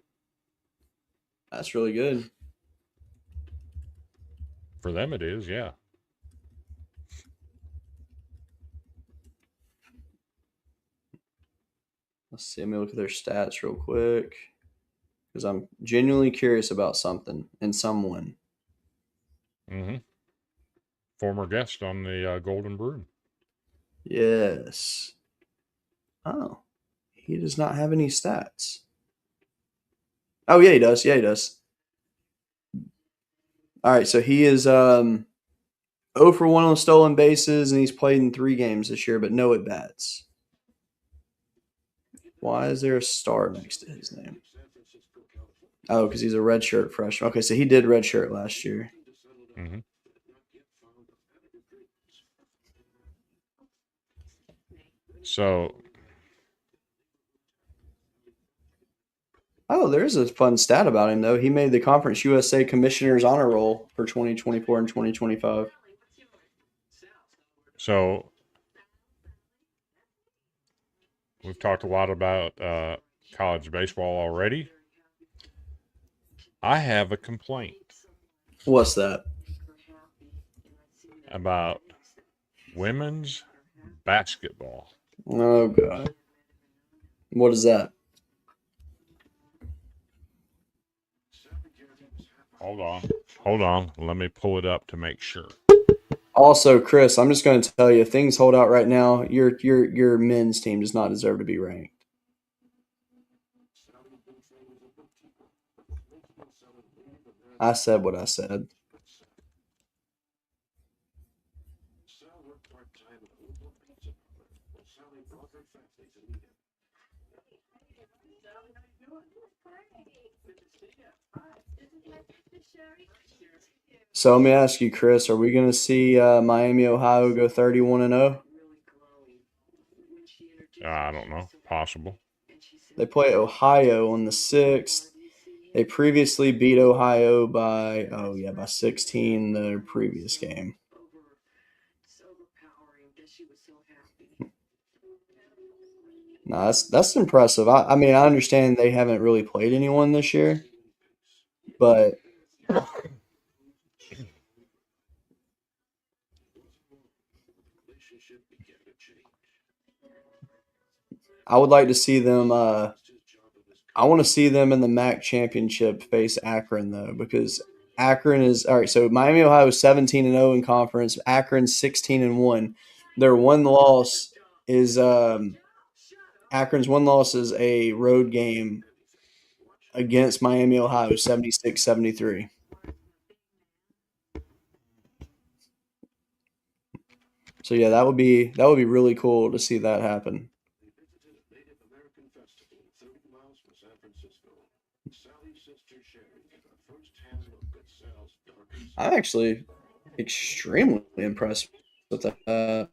That's really good. For them, it is, yeah. Let's see. Let me look at their stats real quick because I'm genuinely curious about something and someone. Mm-hmm. Former guest on the Golden Broom. Yes. Oh, he does not have any stats. Oh, yeah, he does. Yeah, he does. All right, so he is 0 for 1 on stolen bases, and he's played in 3 games this year, but no at-bats. Why is there a star next to his name? Oh, because he's a redshirt freshman. Okay, so he did redshirt last year. Mm-hmm. So. Oh, Oh, there's a fun stat about him though. He made the Conference USA Commissioner's Honor Roll for 2024 and 2025. So we've talked a lot about college baseball already. I have a complaint What's that? about women's basketball. Oh God, what is that? Hold on. Let me pull it up to make sure. Also, Chris, I'm just going to tell you, if things hold out right now, your men's team does not deserve to be ranked. I said what I said. So let me ask you, Chris, are we going to see Miami, Ohio go 31-0? I don't know. Possible. They play Ohio on the 6th. They previously beat Ohio by 16 their previous game. No, that's impressive. I mean, I understand they haven't really played anyone this year, but I would like to see them. I want to see them in the MAC championship face Akron though, because Akron is all right. So Miami, Ohio is 17-0 in conference. Akron's 16-1. Their one loss is Akron's one loss is a road game against Miami, Ohio, 76-73. So yeah, that would be really cool to see that happen. I'm actually extremely impressed with that.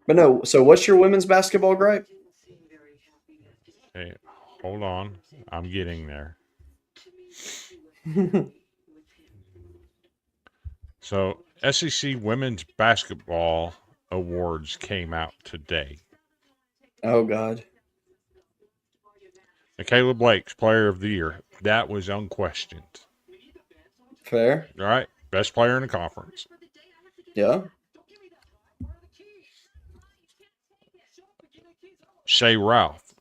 But no, so what's your women's basketball gripe? Hey, hold on. I'm getting there. So, SEC Women's Basketball Awards came out today. Oh God. Michaela Blake's Player of the Year. That was unquestioned. Fair. All right. Best player in the conference. Yeah. Shay Ralph,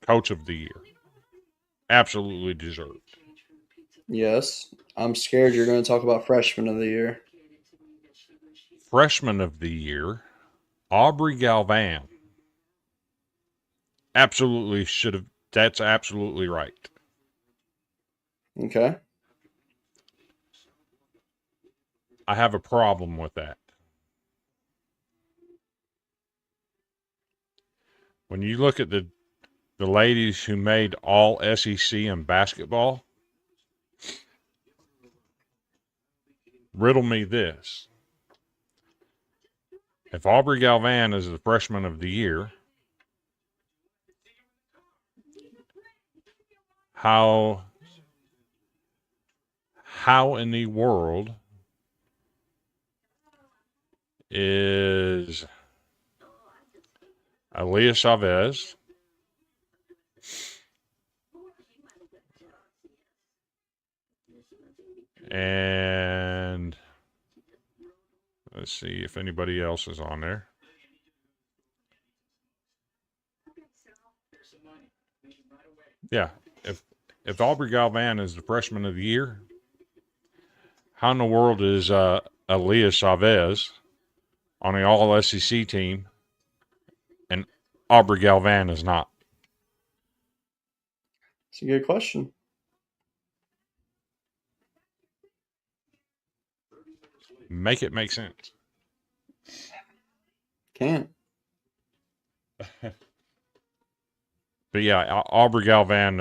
Coach of the Year. Absolutely deserved. Yes. I'm scared you're going to talk about Freshman of the Year. Freshman of the Year, Aubrey Galvan. Absolutely should have. That's absolutely right. Okay. I have a problem with that. When you look at the ladies who made all SEC in basketball, riddle me this. If Aubrey Galvan is the Freshman of the Year, how in the world is Aaliyah Chavez and let's see if anybody else is on there. Yeah, if Aubrey Galvan is the Freshman of the Year, how in the world is Aaliyah Chavez on the All SEC team and Aubrey Galvan is not? It's a good question. Make it make sense. Can't. But yeah, Aubrey Galvan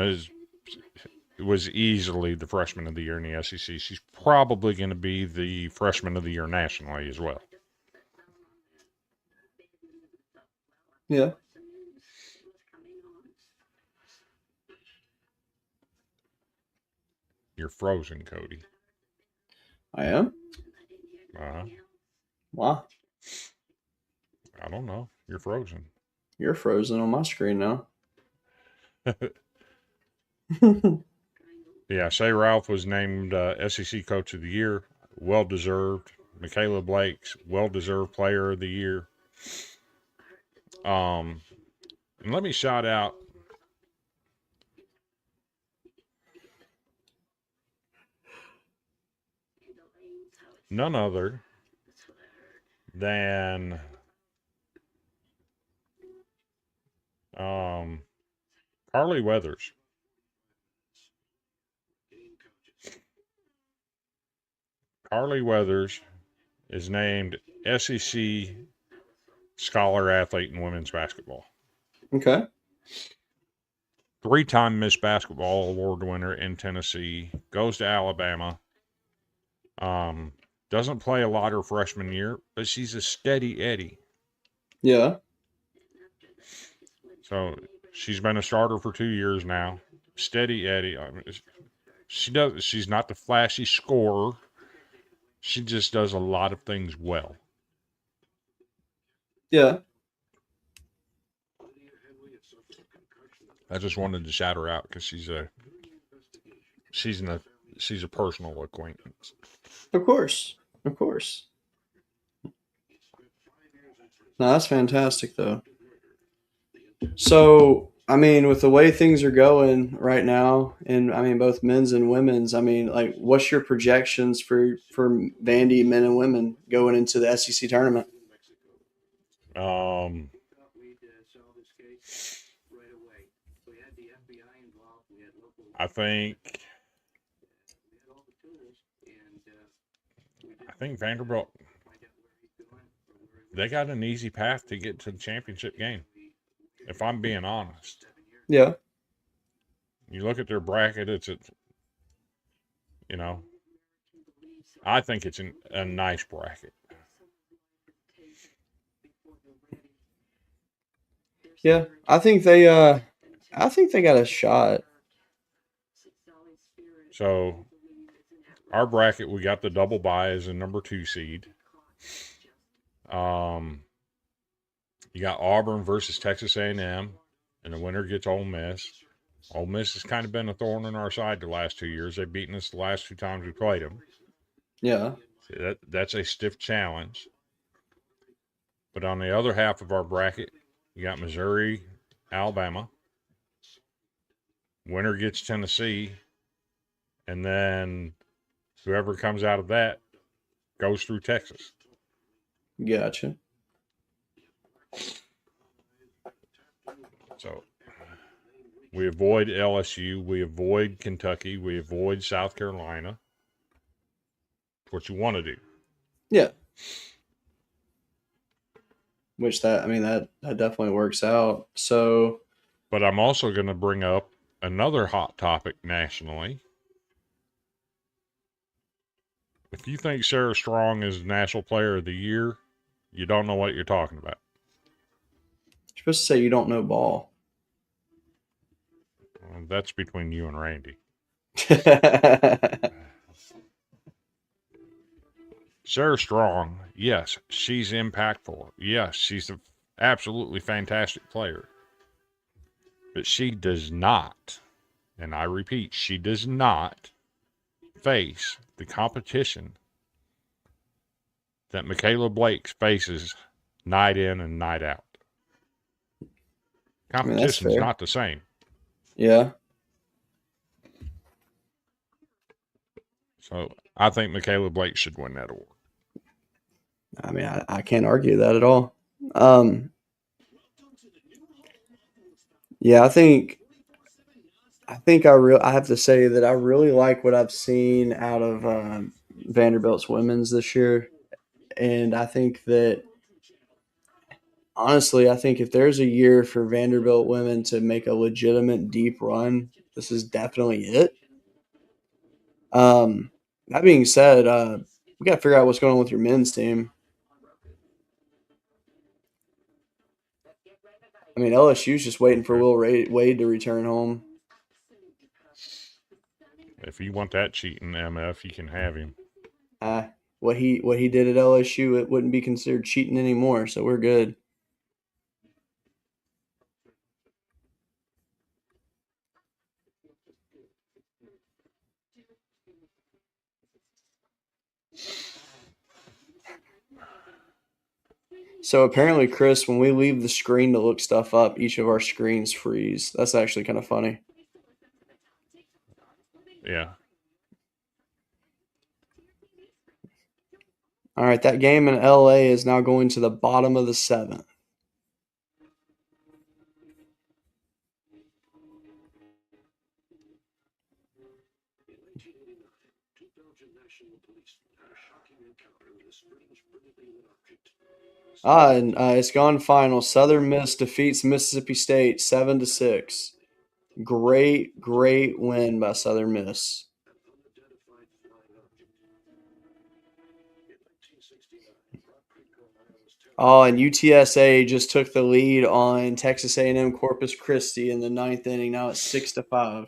was easily the Freshman of the Year in the SEC. She's probably going to be the Freshman of the Year nationally as well. Yeah. You're frozen, Cody. I am? Uh, Wow. I don't know. You're frozen. You're frozen on my screen now. Yeah, Say Ralph was named SEC Coach of the Year. Well deserved. Michaela Blake's well deserved Player of the Year. And let me shout out none other than Carly Weathers. Carly Weathers is named SEC Scholar Athlete in women's basketball. Okay. 3-time Miss Basketball Award winner in Tennessee. Goes to Alabama. Doesn't play a lot her freshman year, but she's a steady Eddie. Yeah. So she's been a starter for 2 years now. Steady Eddie. I mean, she's not the flashy scorer. She just does a lot of things well. Yeah. I just wanted to shout her out because she's a personal acquaintance. Of course. Of course. No, that's fantastic, though. So, I mean, with the way things are going right now, and I mean, both men's and women's, I mean, like, what's your projections for Vandy men and women going into the SEC tournament? I think Vanderbilt, they got an easy path to get to the championship game, if I'm being honest. Yeah. You look at their bracket, I think it's a nice bracket. Yeah, I think they got a shot. So our bracket, we got the double bye as a number 2 seed. You got Auburn versus Texas A&M, and the winner gets Ole Miss. Ole Miss has kind of been a thorn in our side the last 2 years. They've beaten us the last 2 times we played them. Yeah. That's a stiff challenge. But on the other half of our bracket, you got Missouri, Alabama. Winner gets Tennessee. And then whoever comes out of that goes through Texas. Gotcha. So we avoid LSU. We avoid Kentucky. We avoid South Carolina. That's what you want to do. Yeah. Which that definitely works out. So, but I'm also going to bring up another hot topic nationally. If you think Sarah Strong is National Player of the Year, you don't know what you're talking about. You're supposed to say you don't know ball. Well, that's between you and Randy. Sarah Strong, yes, she's impactful. Yes, she's an absolutely fantastic player. But she does not, and I repeat, she does not face the competition that Michaela Blake faces night in and night out. Competition is not the same. Yeah. So I think Michaela Blake should win that award. I mean, I can't argue that at all. Yeah, I have to say that I really like what I've seen out of Vanderbilt's women's this year, and I think that honestly, I think if there's a year for Vanderbilt women to make a legitimate deep run, this is definitely it. That being said, we got to figure out what's going on with your men's team. I mean, LSU's just waiting for Will Wade to return home. If you want that cheating MF, you can have him. What he did at LSU, it wouldn't be considered cheating anymore, so we're good. So apparently, Chris, when we leave the screen to look stuff up, each of our screens freeze. That's actually kind of funny. Yeah. All right, that game in LA is now going to the bottom of the 7th. And it's gone final. Southern Miss defeats Mississippi State 7-6. Great win by Southern Miss. Oh, and UTSA just took the lead on Texas A&M Corpus Christi in the 9th inning. Now it's 6-5.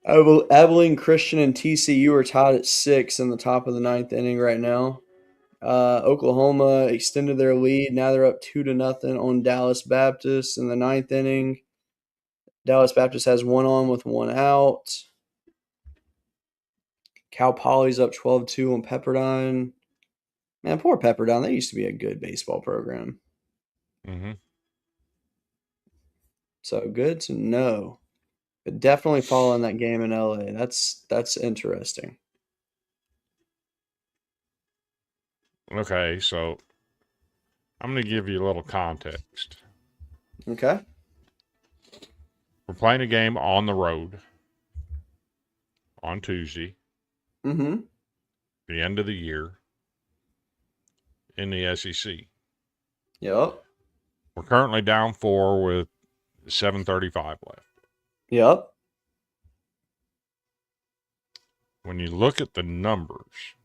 Abilene Christian and TCU are tied at 6 in the top of the 9th inning right now. Oklahoma extended their lead. Now they're up 2-0 on Dallas Baptist in the 9th inning. Dallas Baptist has one on with one out. Cal Poly's up 12-2 on Pepperdine. Man, poor Pepperdine. They used to be a good baseball program. Mm-hmm. So good to know. But definitely following that game in LA. That's interesting. Okay, so I'm going to give you a little context. Okay. We're playing a game on the road on Tuesday, Mm-hmm. the end of the year, in the SEC. Yep. We're currently down 4 with 7:35 left. Yep. When you look at the numbers,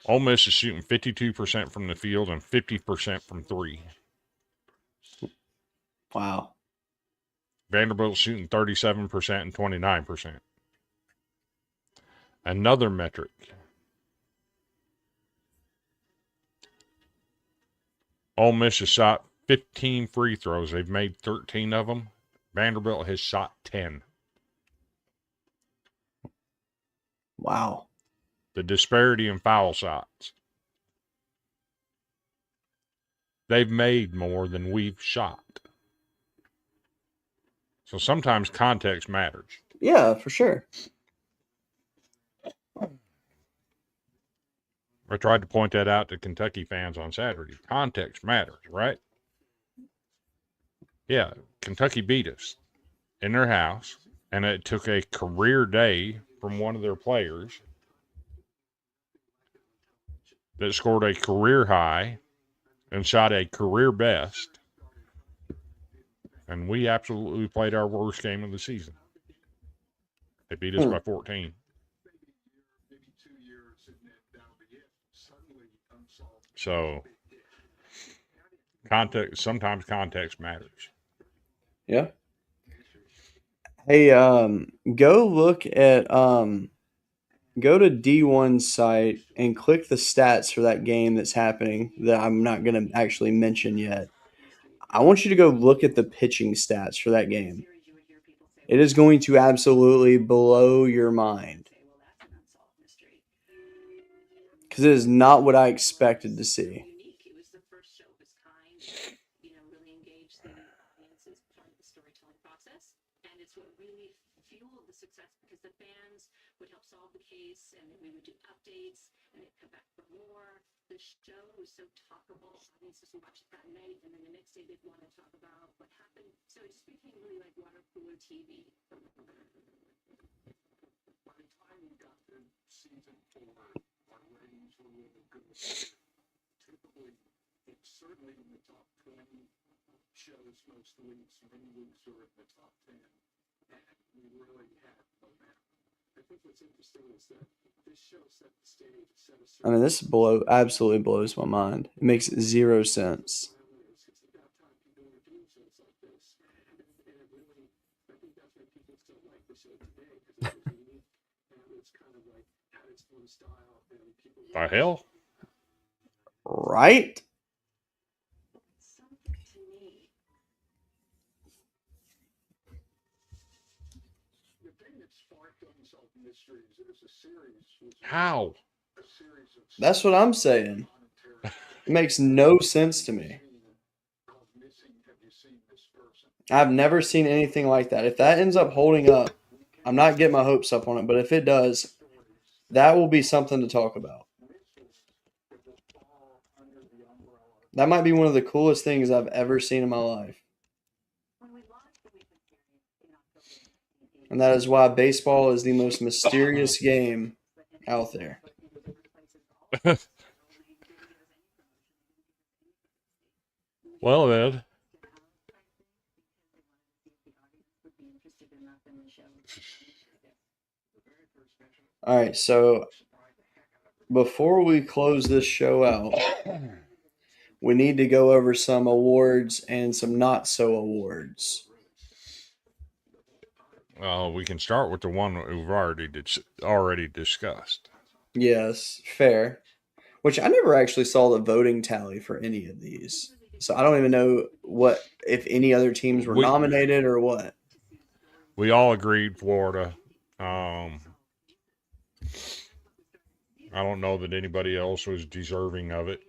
Ole Miss is shooting 52% from the field and 50% from 3. Wow. Vanderbilt's shooting 37% and 29%. Another metric. Ole Miss has shot 15 free throws. They've made 13 of them. Vanderbilt has shot 10. Wow. The disparity in foul shots. They've made more than we've shot. So sometimes context matters. Yeah, for sure. I tried to point that out to Kentucky fans on Saturday. Context matters, right? Yeah, Kentucky beat us in their house, and it took a career day from one of their players that scored a career high and shot a career best, and we absolutely played our worst game of the season. They beat us by 14. So sometimes context matters. Yeah. Hey, go look at go to D1's site and click the stats for that game that's happening that I'm not going to actually mention yet. I want you to go look at the pitching stats for that game. It is going to absolutely blow your mind. Because it is not what I expected to see. I mean, this absolutely blows my mind. It makes zero sense. The hell? Right? How? That's what I'm saying. It makes no sense to me. I've never seen anything like that. If that ends up holding up, I'm not getting my hopes up on it, but if it does, that will be something to talk about. That might be one of the coolest things I've ever seen in my life. And that is why baseball is the most mysterious game out there. Well, Ed. All right, so before we close this show out, we need to go over some awards and some not so awards. We can start with the one that we've already discussed. Yes, fair. Which I never actually saw the voting tally for any of these. So I don't even know if any other teams were nominated or what. We all agreed Florida. I don't know that anybody else was deserving of it.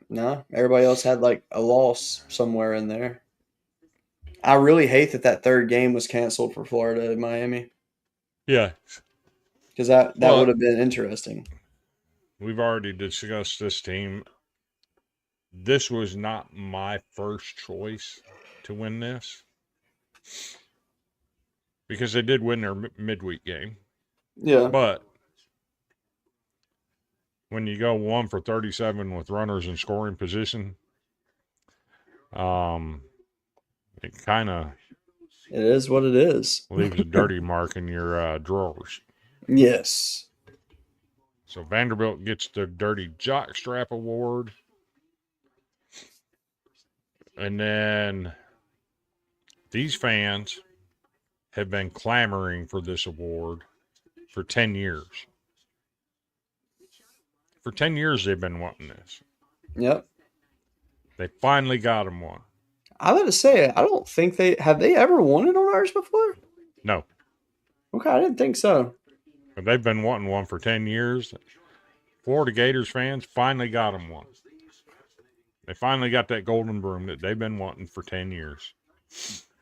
No, everybody else had like a loss somewhere in there. I really hate that third game was canceled for Florida and Miami. Yeah. Because that would have been interesting. We've already discussed this team. This was not my first choice to win this. Because they did win their midweek game. Yeah. But when you go 1 for 37 with runners in scoring position, it kind of... It is what it is. Leaves a dirty mark in your drawers. Yes. So Vanderbilt gets the Dirty Jockstrap Award. And then these fans have been clamoring for this award for 10 years. For 10 years, they've been wanting this. Yep. They finally got them one. I was about to say, I don't think have they ever won it on ours before? No. Okay, I didn't think so. But they've been wanting one for 10 years. Florida Gators fans finally got them one. They finally got that golden broom that they've been wanting for 10 years.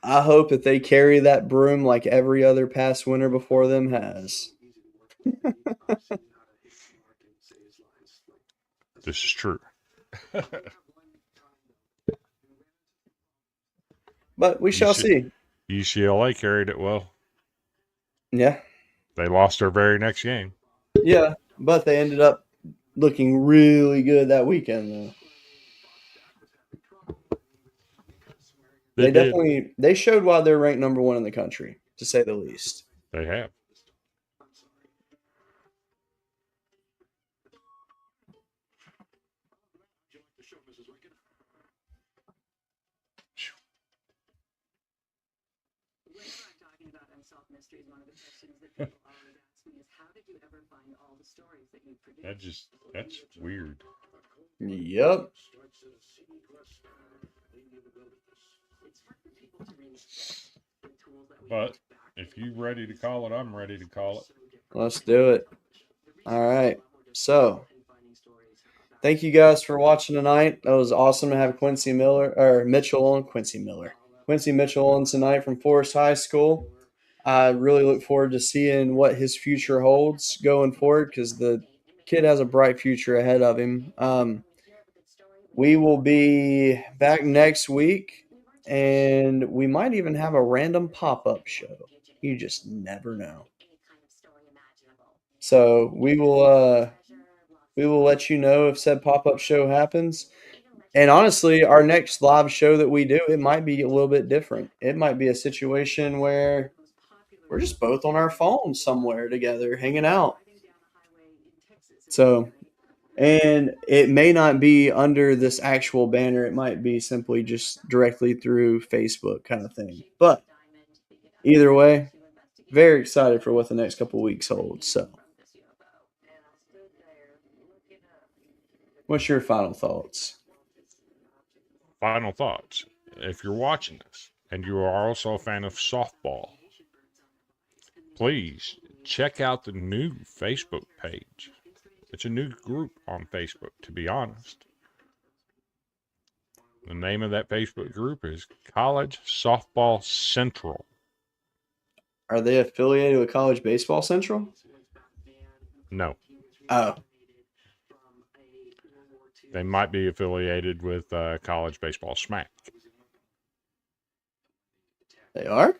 I hope that they carry that broom like every other past winner before them has. This is true. But we shall see. UCLA carried it well. Yeah. They lost their very next game. Yeah, but they ended up looking really good that weekend, though. They showed why they're ranked number 1 in the country, to say the least. They have. Mysteries, one of the questions that people always ask me is, how did you ever find all the stories that you produced? That's weird. Yep. But if you're ready to call it, I'm ready to call it. Let's do it. All right. So, thank you guys for watching tonight. That was awesome to have Quincy Mitchell on tonight from Forest High School. I really look forward to seeing what his future holds going forward because the kid has a bright future ahead of him. We will be back next week, and we might even have a random pop-up show. You just never know. So we will let you know if said pop-up show happens. And honestly, our next live show that we do, it might be a little bit different. It might be a situation where we're just both on our phones somewhere together, hanging out. So, and it may not be under this actual banner. It might be simply just directly through Facebook kind of thing. But either way, very excited for what the next couple weeks hold. So, what's your final thoughts? Final thoughts. If you're watching this and you are also a fan of softball, please check out the new Facebook page. It's a new group on Facebook, to be honest. The name of that Facebook group is College Softball Central. Are they affiliated with College Baseball Central? No. Oh. They might be affiliated with College Baseball Smack. They are?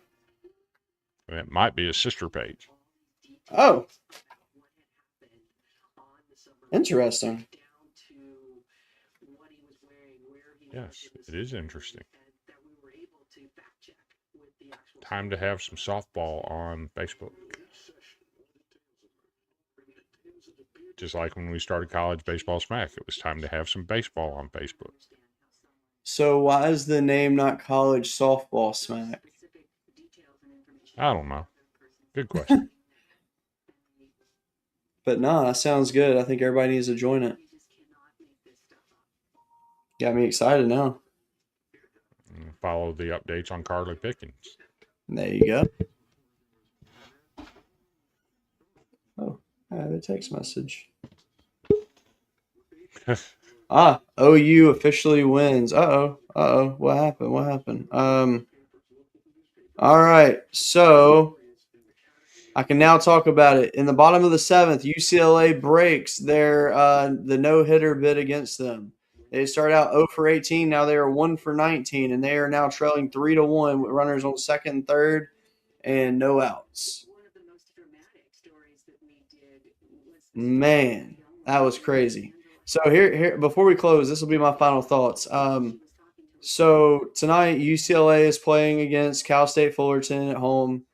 It might be a sister page. Oh. Interesting. Yes, it is interesting. Time to have some softball on Facebook. Just like when we started College Baseball Smack, it was time to have some baseball on Facebook. So why is the name not College Softball Smack? I don't know. Good question. But nah, that sounds good. I think everybody needs to join it. Got me excited now. Follow the updates on Carly Pickens. There you go. Oh, I have a text message. OU officially wins. Uh-oh. What happened? All right. So I can now talk about it. In the bottom of the 7th, UCLA breaks their the no-hitter bid against them. They started out 0 for 18. Now they are 1 for 19, and they are now trailing 3-1 with runners on second and third and no outs. Man, that was crazy. So here before we close, this will be my final thoughts. So tonight UCLA is playing against Cal State Fullerton at home,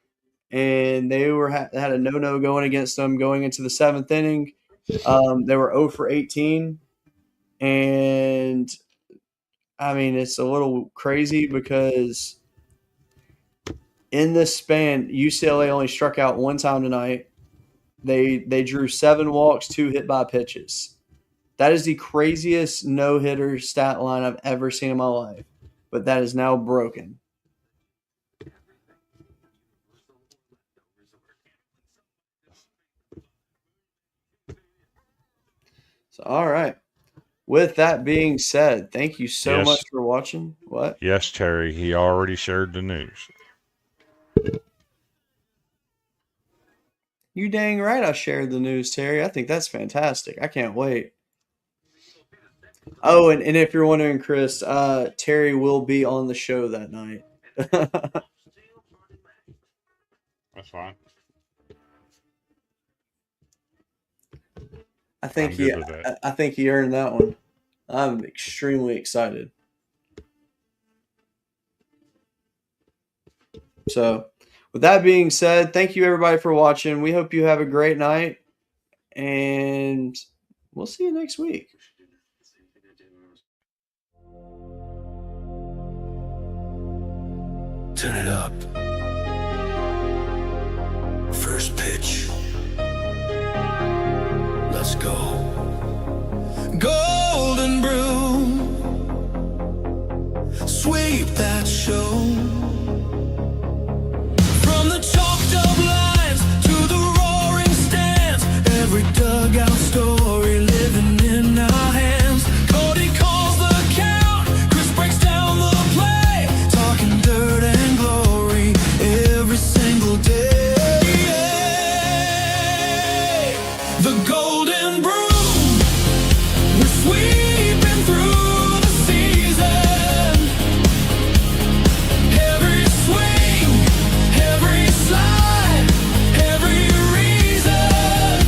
and they had a no going against them going into the 7th inning. They were 0 for 18. And I mean, it's a little crazy because in this span, UCLA only struck out one time tonight. They drew 7 walks, 2 hit by pitches. That is the craziest no-hitter stat line I've ever seen in my life. But that is now broken. So, all right. With that being said, thank you so much for watching. What? Yes, Terry. He already shared the news. You dang right I shared the news, Terry. I think that's fantastic. I can't wait. Oh, and if you're wondering, Chris, Terry will be on the show that night. That's fine. I think he earned that one. I'm extremely excited. So, with that being said, thank you everybody for watching. We hope you have a great night, and we'll see you next week. Turn it up. First pitch. Let's go. Golden broom. Sweep that show. From the chalked up lines to the roaring stands. Every dugout story living in our hands. Cody calls the count. Chris breaks down the play. Talking dirt and glory every single day. The golden broom, we're sweeping through the season. Every swing, every slide, every reason.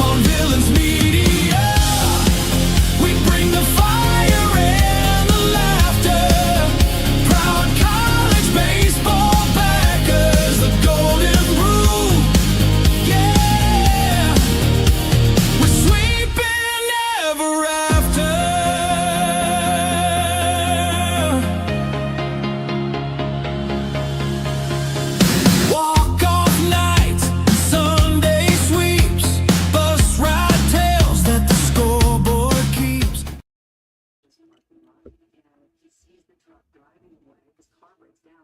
On Villains Media, we bring the fire and the laughter. Proud college baseball backers, the gold. parking lot, and he sees the truck driving away. His car breaks down.